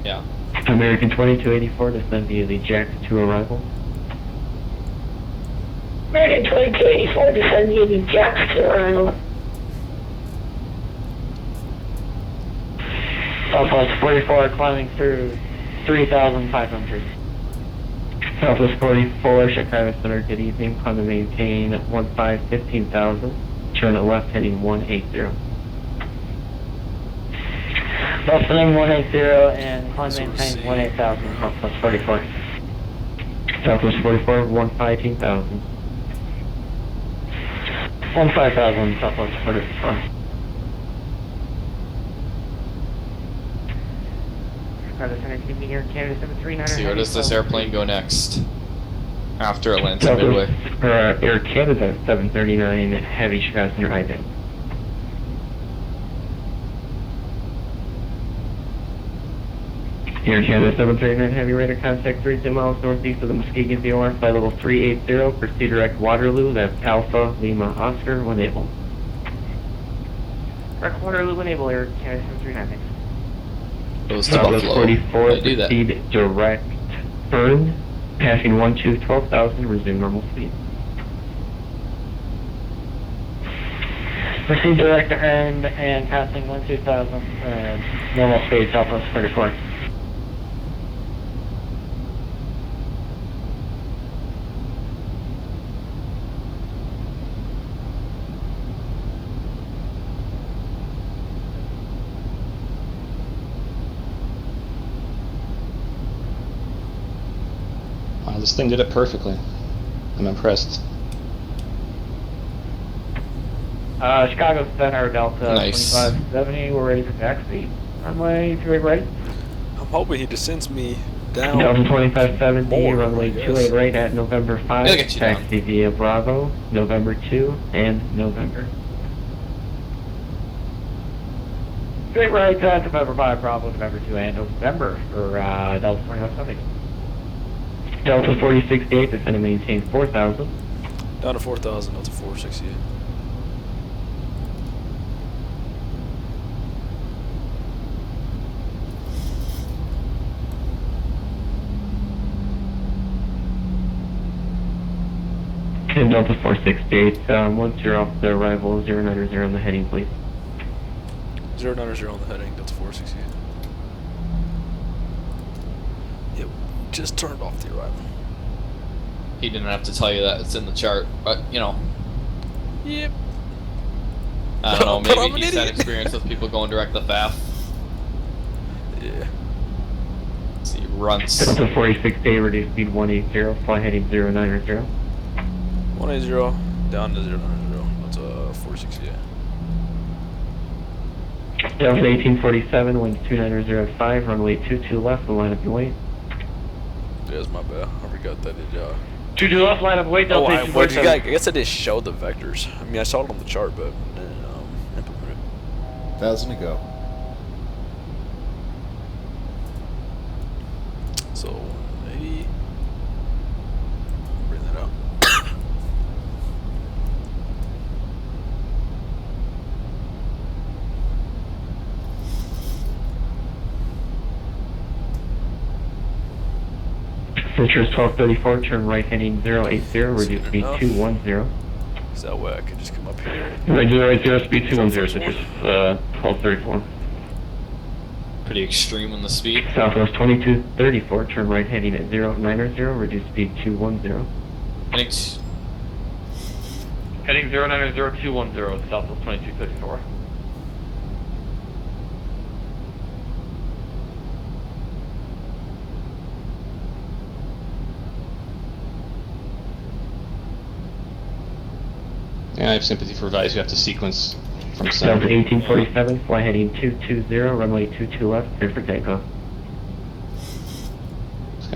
S5: Yeah.
S3: American 2284, descend via the Jack to arrival.
S10: American 2284, descend via the Jack to arrival.
S12: Southwest 44, climbing through 3,500.
S3: Southwest 44, Chicago Center, good evening. Climb and maintain 15,000. Turn left heading 180.
S12: Buffalo 180 and climb maintain 18,000, Southwest 44.
S3: Southwest 44, 15,000.
S12: 15,000, Southwest 44. Chicago Center, good evening, Air Canada 739.
S5: See, where does this airplane go next? After Atlanta
S3: Southwest,
S5: Midway.
S3: Air Canada 739, heavy Chicago Center, high bid. Air Canada 739 Heavy Radar contact 30 miles northeast of the Muskegon VOR, flight level 380, proceed direct Waterloo, that's Alpha Lima Oscar, when able.
S12: Direct Waterloo, when able, Air Canada 739, thanks.
S5: Goes to
S3: Southwest
S5: Buffalo.
S3: 44,
S5: I do that.
S3: proceed direct Burn, passing 12,000, resume normal speed.
S12: Proceed direct to Earned and passing 12,000, normal speed, Southwest 44.
S11: Wow, this thing did it perfectly. I'm impressed.
S12: Chicago Center, Delta
S5: Nice.
S12: 2570, we're ready for taxi. Runway 28 right.
S1: I'm hoping he descends me down.
S3: Delta 2570,
S1: More,
S3: runway
S1: I guess.
S3: 28 right at November 5,
S5: He'll get you down.
S3: taxi via Bravo, November 2, and November.
S12: Straight right, November 5, Bravo, November 2, and November for Delta 2570.
S3: Delta 4068, descend and maintain 4,000.
S1: Down to 4,000, that's a 468.
S3: And Delta 468, 10 off the arrival, 090 on the heading, please.
S1: 090 on the heading, Delta 468. Yep, just turned off the arrival.
S5: He didn't have to tell you that. It's in the chart. But, you know.
S1: Yep.
S5: I don't know.
S1: But I'm
S5: Maybe
S1: an
S5: he's had
S1: idiot.
S5: experience with people going direct to FAF.
S1: Yeah.
S5: See, runs.
S3: Delta 468, reduce speed 180, fly heading 090.
S1: 180 down to 090. That's a 468.
S3: Delta 1847, wind 290.5, runway 22 left, the line up your weight.
S1: Yeah, that's my bad. I forgot that it,
S12: 22 left, line up, weight, Delta
S1: I
S12: 1847.
S1: guess I didn't show the vectors. I mean, I saw it on the chart, but didn't implement it.
S9: 1,000 to go.
S1: So, maybe bring that up.
S3: Citrus 1234, turn right heading 080, reduce
S1: good
S3: speed
S1: enough.
S3: 210.
S1: So that way I can just come up here.
S3: Right 080, speed 210, Citrus 1234.
S5: Pretty extreme on the speed.
S3: Southwest 2234, turn right heading at 090, reduce speed 210.
S5: Heading
S12: Heading 090-210, Southwest 2234.
S11: Yeah, I have sympathy for guys who have to sequence from
S12: Delta
S11: center.
S12: 1847, fly heading 220, runway 22 left, clear for takeoff.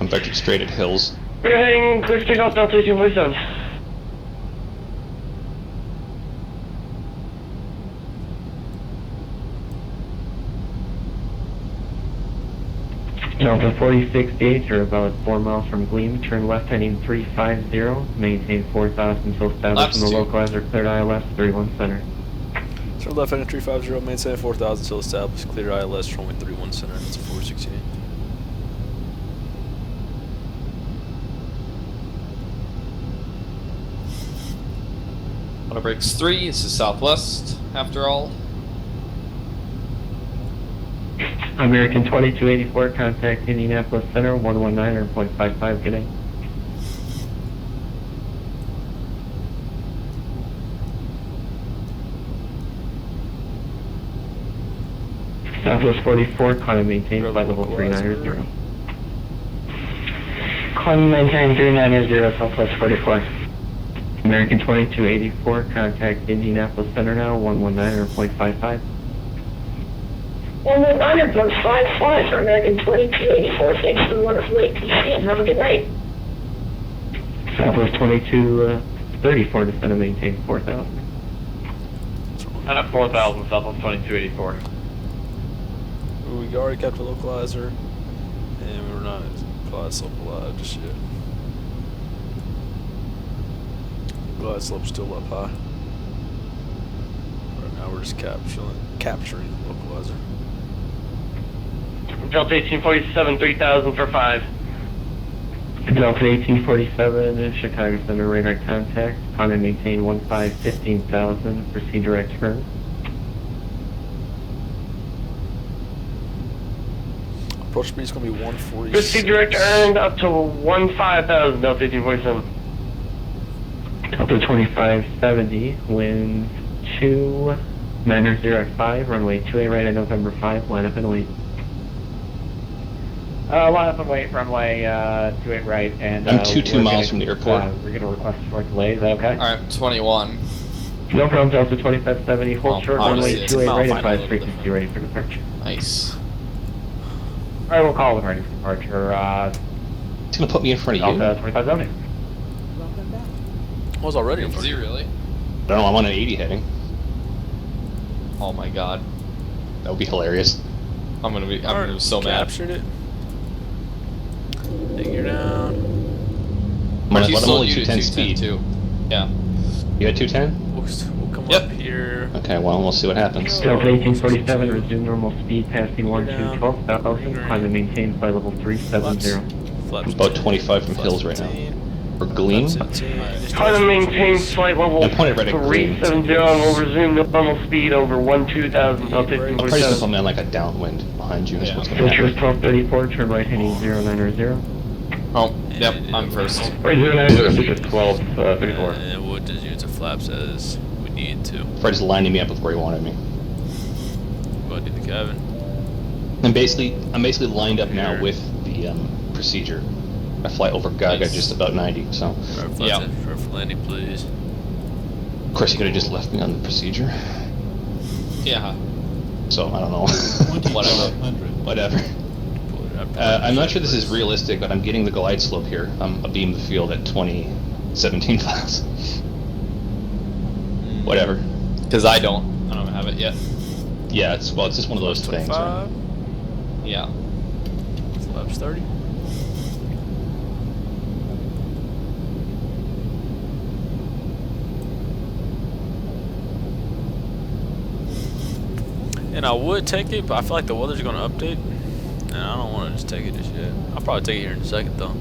S11: I'm vectored straight at hills.
S12: We're heading clear for takeoff, Delta 1847. Delta 46H, you're about 4 miles from Gleam, turn left heading 350, maintain 4000 until established in the localizer, cleared ILS, 31 center.
S1: Turn left heading 350, maintain 4000 until established, clear ILS, runway 31 center, that's 468.
S5: Auto brakes 3, this is southwest, after all.
S12: American 2284, contact Indianapolis Center, 119.55, good day. Southwest 44, climb and maintain flight level 390. Climb and maintain 390, Southwest 44. American 2284, contact Indianapolis Center now, 119.55.
S10: 119.55 for American 2284. Thanks for the wonderful ATC and have a good night.
S12: Southwest 2234, descend and maintain 4000.
S7: And at 4,000, Southwest 2284.
S1: We already kept a localizer, and we're not glide slope alive just yet. Glide slope's still up high. Right now we're just capturing the localizer.
S12: Delta 1847, 3000 for 5. Delta 1847, Chicago Center radar contact. Climb and maintain 15,000. Proceed direct turn.
S1: Approach speed is going to be 140.
S12: Proceed direct turn up to 15,000. Delta 1847. Delta 2570, wind 290 at 5, runway 28 right at November 5, line up and wait.
S7: Line up and wait, runway 28 right, and
S11: I'm 2 miles from the airport.
S7: We're going to request a short delay, is that okay?
S5: Alright, 21.
S12: No problem, Delta 2570, hold short, runway 28 right at 5, frequency ready for departure.
S5: Nice.
S7: Alright, we'll call it ready for departure.
S11: It's going to put me in front of you.
S7: Delta 2570.
S1: I was already in
S5: Is
S1: front
S5: he
S1: of you.
S5: really?
S11: I don't know, I'm on an 80 heading.
S5: Oh my god.
S11: That would be hilarious.
S5: I'm gonna be so mad.
S1: Captured it. Figure down.
S11: I'm
S5: He
S11: only
S5: sold you to
S11: 210
S5: 210
S11: speed.
S5: too. Yeah.
S11: You had 210?
S1: We'll come
S5: Yep.
S1: up here.
S11: Okay, well, we'll see what happens.
S12: Delta 1847, resume normal speed, passing 1212, South Ocean, climb and maintain flight level 370.
S1: Flaps
S11: I'm about
S1: 10,
S11: 25 from
S1: flaps
S11: hills right now.
S1: 15,
S11: Or Gleam?
S1: flaps 17.
S12: Climb and maintain flight level
S11: I'm pointed right at Gleam.
S12: 370, and we'll resume normal speed over 12,000, Delta
S11: I'm probably just gonna
S12: 1847.
S11: put me on like a downwind behind you. That's what's gonna
S12: Filter is
S11: happen.
S12: 1234, turn right heading 090.
S5: Oh, yep, I'm first.
S12: Right, 090, Filter 1234.
S1: And we'll just use the flaps as we need to.
S11: Fred's lining me up with where he wanted me.
S1: Go ahead, do the cabin.
S11: I'm basically lined up now with the procedure. I fly over Gaga
S5: Nice.
S11: just about 90, so.
S5: Yeah.
S1: Try for landing, please.
S11: Of course, he could have just left me on the procedure.
S5: Yeah.
S11: So, I don't know.
S5: Whatever.
S11: Whatever. I'm not sure this is realistic, but I'm getting the glide slope here. I'm abeam the field at 17 miles. Whatever.
S5: Because I don't have it yet.
S11: Yeah, it's just one of those things. Right?
S1: 25.
S5: Yeah.
S1: Flaps 30. And I would take it, but I feel like the weather's going to update. And I don't want to just take it just yet. I'll probably take it here in a second, though.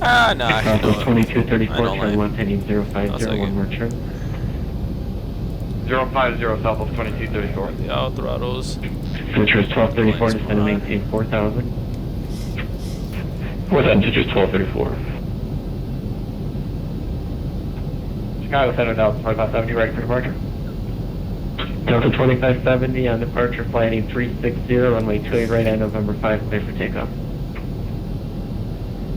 S1: Ah, nah, you know what?
S12: 2234,
S1: I don't
S12: turn
S1: like-
S12: left heading 050, one more turn.
S7: 050, Southwest 2234.
S1: The auto throttles.
S12: Filter is 1234, descend and maintain 4000. 4000, Filter is 1234.
S7: Chicago Center, Delta 2570, ready for departure.
S12: Delta 2570 on departure, flight heading 360, runway 28 right at November 5, clear for takeoff.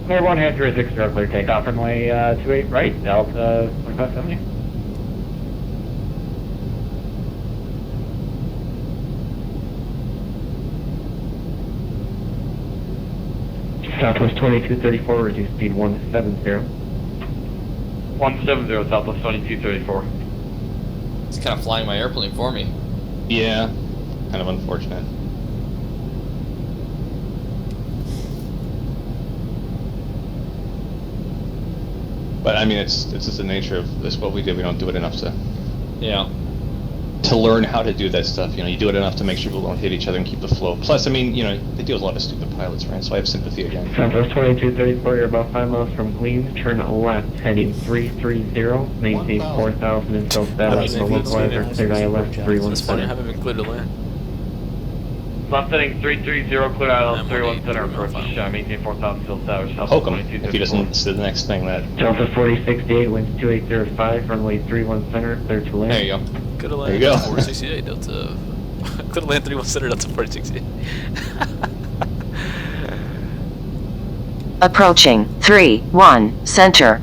S7: Clear 1 head 360, clear takeoff, runway 28 right, Delta 2570.
S12: Southwest 2234, reduce speed 170.
S13: 170, Southwest 2234.
S5: It's kind of flying my airplane for me.
S11: Yeah, kind of unfortunate. But I mean, it's just the nature of this. What we do, we don't do it enough to learn how to do that stuff. You know, you do it enough to make sure people don't hit each other and keep the flow. Plus, I mean, you know, they deal with a lot of stupid pilots, right? So I have sympathy again.
S12: Southwest 2234, you're about 5 miles from Queens. Turn left, heading 330. Maintain 4,000 until established. The localizer, cleared ILS
S1: It's funny, I
S12: 317.
S1: haven't been cleared to land.
S13: Left heading 330, clear ILS 31 center approach. Maintain 4,000 until established.
S11: Poke him if he doesn't say the next thing that.
S12: Delta 4068, winds 2805, runway 31 center, clear to land.
S5: There you go.
S1: Could have
S11: There you
S1: landed
S11: go.
S1: 468 Delta. Could have landed 31 center Delta 468.
S8: Approaching 3-1 center.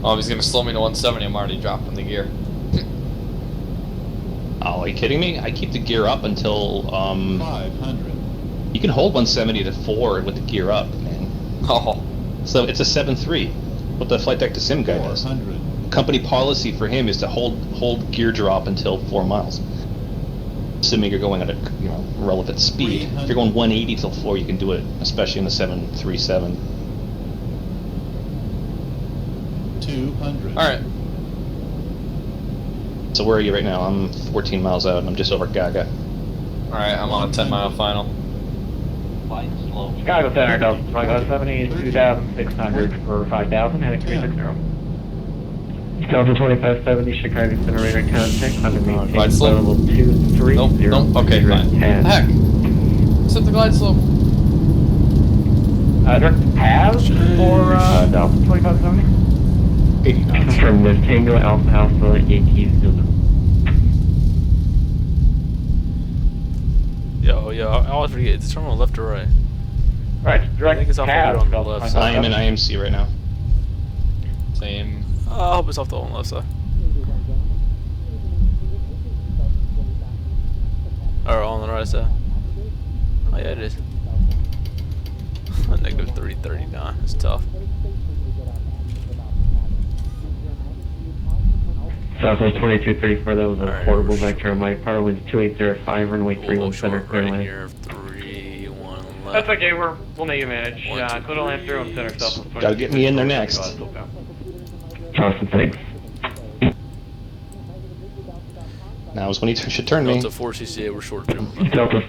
S5: Oh, if he's gonna slow me to 170, I'm already dropping the gear.
S11: Oh, are you kidding me? I keep the gear up until
S14: 500.
S11: You can hold 170 to 4 with the gear up, man.
S5: Oh.
S11: So it's a 7.3. What the flight deck to sim guy does.
S14: 400.
S11: Company policy for him is to hold gear drop until 4 miles. Assuming you're going at a relevant speed. If you're going 180 till 4, you can do it, especially in the 737.
S14: 200.
S5: Alright.
S11: So where are you right now? I'm 14 miles out and I'm just over Gaga.
S5: Alright, I'm on a 10-mile final.
S3: Chicago Center, Delta 70 is 2,600 for 5,000, heading 360.
S12: Delta 2570, Chicago Center radar contact, under maintain
S5: glide slope.
S12: level 230.
S5: Nope, okay, fine. Heck. Set the glide slope.
S3: Direct paths for Delta 2570?
S11: 80 knots.
S12: From the Tango Alpha Alpha Yankee Zulu.
S1: Yo, I always forget. It's terminal left or right?
S3: Right,
S1: I
S3: direct
S1: think it's off
S3: paths.
S1: on the left side.
S11: I am in IMC right now.
S5: Same.
S1: I hope it's off the left side. Or on the right side. Oh yeah, it is. Negative 339. It's tough.
S12: Southwest 2234, that was a
S1: Alright,
S12: horrible vector on my part. Winds 2805, runway 31 center, clear
S1: right
S12: land.
S1: here. 3-1 left.
S13: That's okay, we'll make you manage.
S1: One, two,
S13: Clear to land 31 center, Southwest 2234.
S11: Gotta get me in there next.
S12: Awesome, thanks.
S11: Now is when he should turn me.
S1: Delta 468, we're short term.
S12: Delta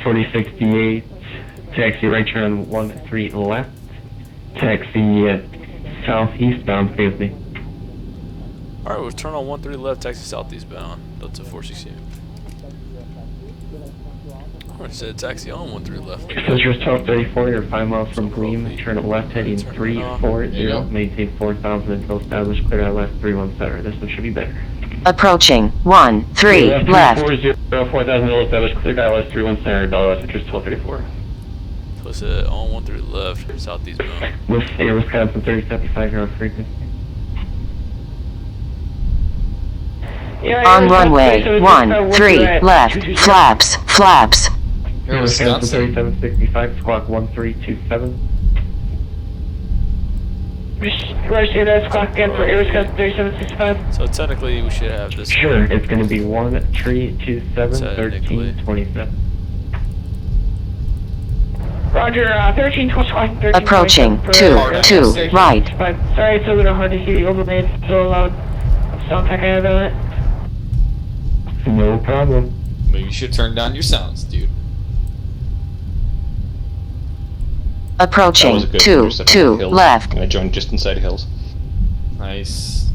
S12: 4068, taxi right turn 13 left. Taxi southeastbound, please me.
S1: Alright, we'll turn on 13 left, taxi southeast bound. Delta 468. Alright, said taxi on 13 left.
S12: Passengers 1234, you're 5 miles from Gleam, turn left heading 340, maintain 4,000 until established, clear out left 31 center. This one should be better.
S8: Approaching 13 left.
S12: 340, 4,000 until established, clear out left 31 center, passengers 1234.
S1: So I said on 13 left, southeast bound.
S12: With Air Wisconsin 3075, you're on frequency.
S8: On runway 13 left. Flaps.
S12: Air Wisconsin 3765, squawk 1327.
S10: Roger, that's clock again for Air Wisconsin 3765.
S1: So technically we should have this.
S12: Sure, it's going to be 1327, 1327.
S10: Roger, 13 squawk 13.
S8: Approaching 2 right.
S10: Sorry, it's a little hard to hear you overlaid. So loud. Sound like I have it.
S12: No problem.
S5: Maybe you should turn down your sounds, dude.
S8: Approaching 2 left.
S11: I joined just inside hills.
S5: Nice.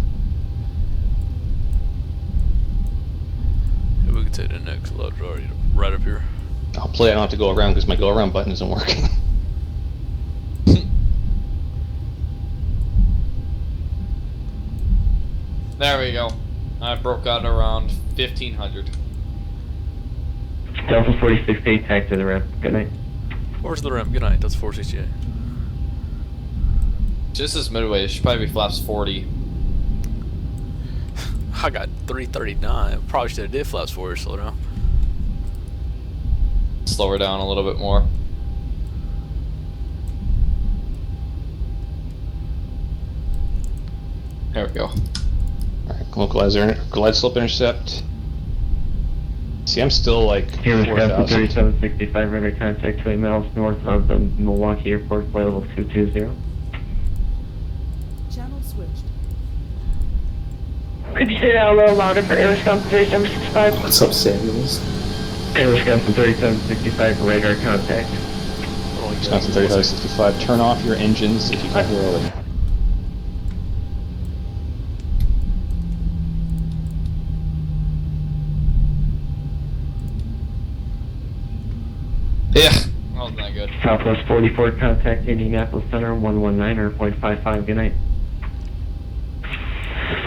S1: Yeah, we can take the next load right up here.
S11: I'll play. I don't have to go around because my go around button isn't working.
S5: There we go. I broke out around 1500.
S12: Delta 46-8, taxi to the ramp. Good night.
S1: Where's the ramp? Good night. That's 468.
S5: Just as midway, it should probably be flaps 40.
S1: I got 339. Probably should have did flaps 40, slow down.
S5: slow her down a little bit more. There we go.
S11: Alright, localizer, glide slope intercept. See, I'm still like
S12: Here we have
S11: 4,000.
S12: 3765 radar contact 20 miles north of the Milwaukee Airport, flight level 220.
S15: Channel switched.
S10: Could you say that a little louder for Aeroscope 3765?
S16: What's up, Samuels?
S12: Wisconsin 3765 radar contact.
S11: Wisconsin 3565, turn off your engines if you can hear early.
S5: Yeah, that wasn't that good.
S12: Southwest 44 contact Indianapolis Center 119 airplane 55. Good night.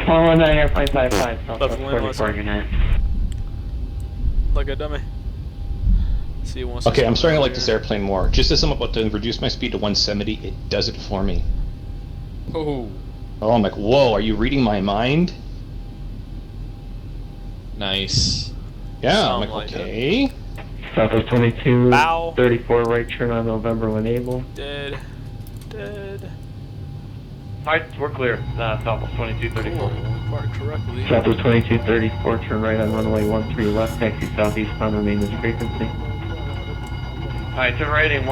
S12: 119 airplane 55. Southwest 44. Good night.
S1: Like a dummy. See you once.
S11: Okay, I'm starting to like this airplane more. Just as I'm about to reduce my speed to 170, it does it for me.
S5: Oh.
S11: Oh, I'm like, whoa, are you reading my mind?
S5: Nice.
S11: Yeah, I'm like, okay.
S12: Southwest 22,
S1: Bow.
S12: 34 right turn on November when able.
S1: Dead.
S13: Alright, we're clear. Southwest 2234.
S1: Cool. We parked correctly.
S12: Southwest 2234, turn right on runway 13 left, taxi southeastbound, remain this frequency.
S13: Alright, turn right and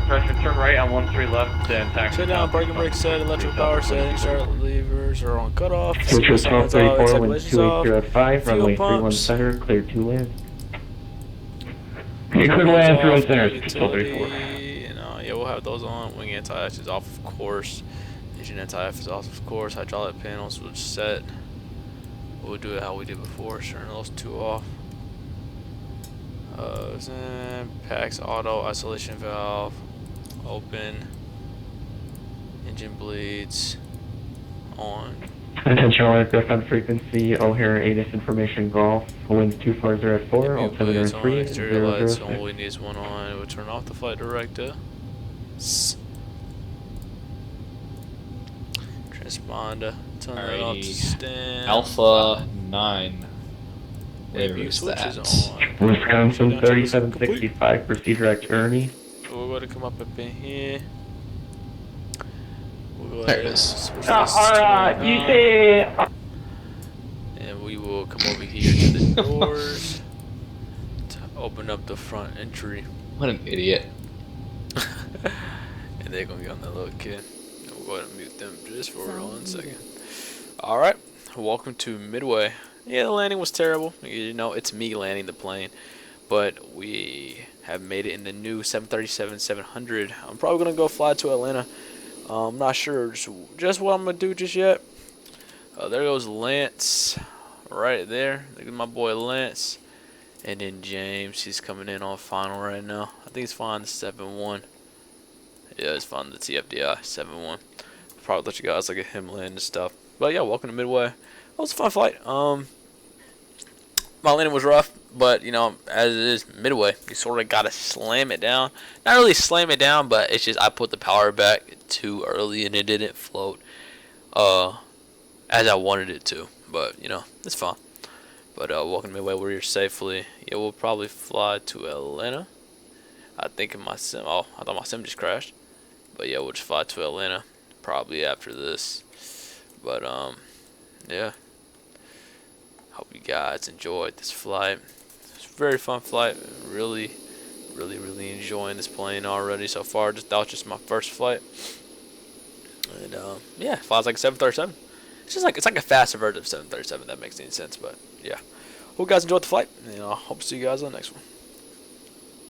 S13: correction, turn right on 13 left, then taxi.
S1: Shut down, braking brake set, electric power settings, start levers are on cutoff.
S12: Switcher 1234, wind 2805, runway
S1: Fuel
S12: 31
S1: pumps.
S12: center, clear to land. Okay, clear to land, 31 center,
S1: Utility,
S12: 34.
S1: yeah, we'll have those on. Wing anti-ice is off, of course. Engine anti-ice is off, of course. Hydraulic panels will set. We'll do it how we did before. Turn those two off. Packs auto isolation valve open. Engine bleeds on.
S12: Attention all aircraft on frequency, O'Hare 8 information golf, winds 240 at 4, altimeter
S1: Bleeds on.
S12: 3,
S1: Exterior lights. All
S12: 006.
S1: we need is one on. We'll turn off the flight director. Transponder. Turn that off to stand.
S5: Alpha 9. Where
S1: Review
S5: is
S1: switches
S5: that?
S1: on.
S12: Wisconsin 3765, proceed direct Ernie.
S1: So we're going to come up in here. We'll go
S5: There it
S1: ahead
S5: is.
S1: and switch this to
S10: You say...
S1: and we will come over here to the doors to open up the front entry.
S5: What an idiot.
S1: And they're going to get on that little kid. And we'll go ahead and mute them just for 1 second. Alright, welcome to Midway. Yeah, the landing was terrible. You know, it's me landing the plane. But we have made it in the new 737-700. I'm probably going to go fly to Atlanta. I'm not sure just what I'm going to do just yet. There goes Lance right there. Look at my boy Lance. And then James, he's coming in on final right now. I think he's flying the 7-1. Yeah, he's flying the TFDI 7-1. Probably let you guys look at him land and stuff. But yeah, welcome to Midway. That was a fun flight. My landing was rough, but you know, as it is Midway, you sort of gotta slam it down. Not really slam it down, but it's just I put the power back too early and it didn't float as I wanted it to. But you know, it's fine. But welcome to Midway. We're here safely. Yeah, we'll probably fly to Atlanta. I think my sim. Oh, I thought my sim just crashed. But yeah, we'll just fly to Atlanta probably after this. But yeah. Hope you guys enjoyed this flight. It's a very fun flight. Really enjoying this plane already so far. That was just my first flight. And yeah, it flies like a 737. It's like a faster version of 737. If that makes any sense. But yeah, hope you guys enjoyed the flight. And hope to see you guys on the next one.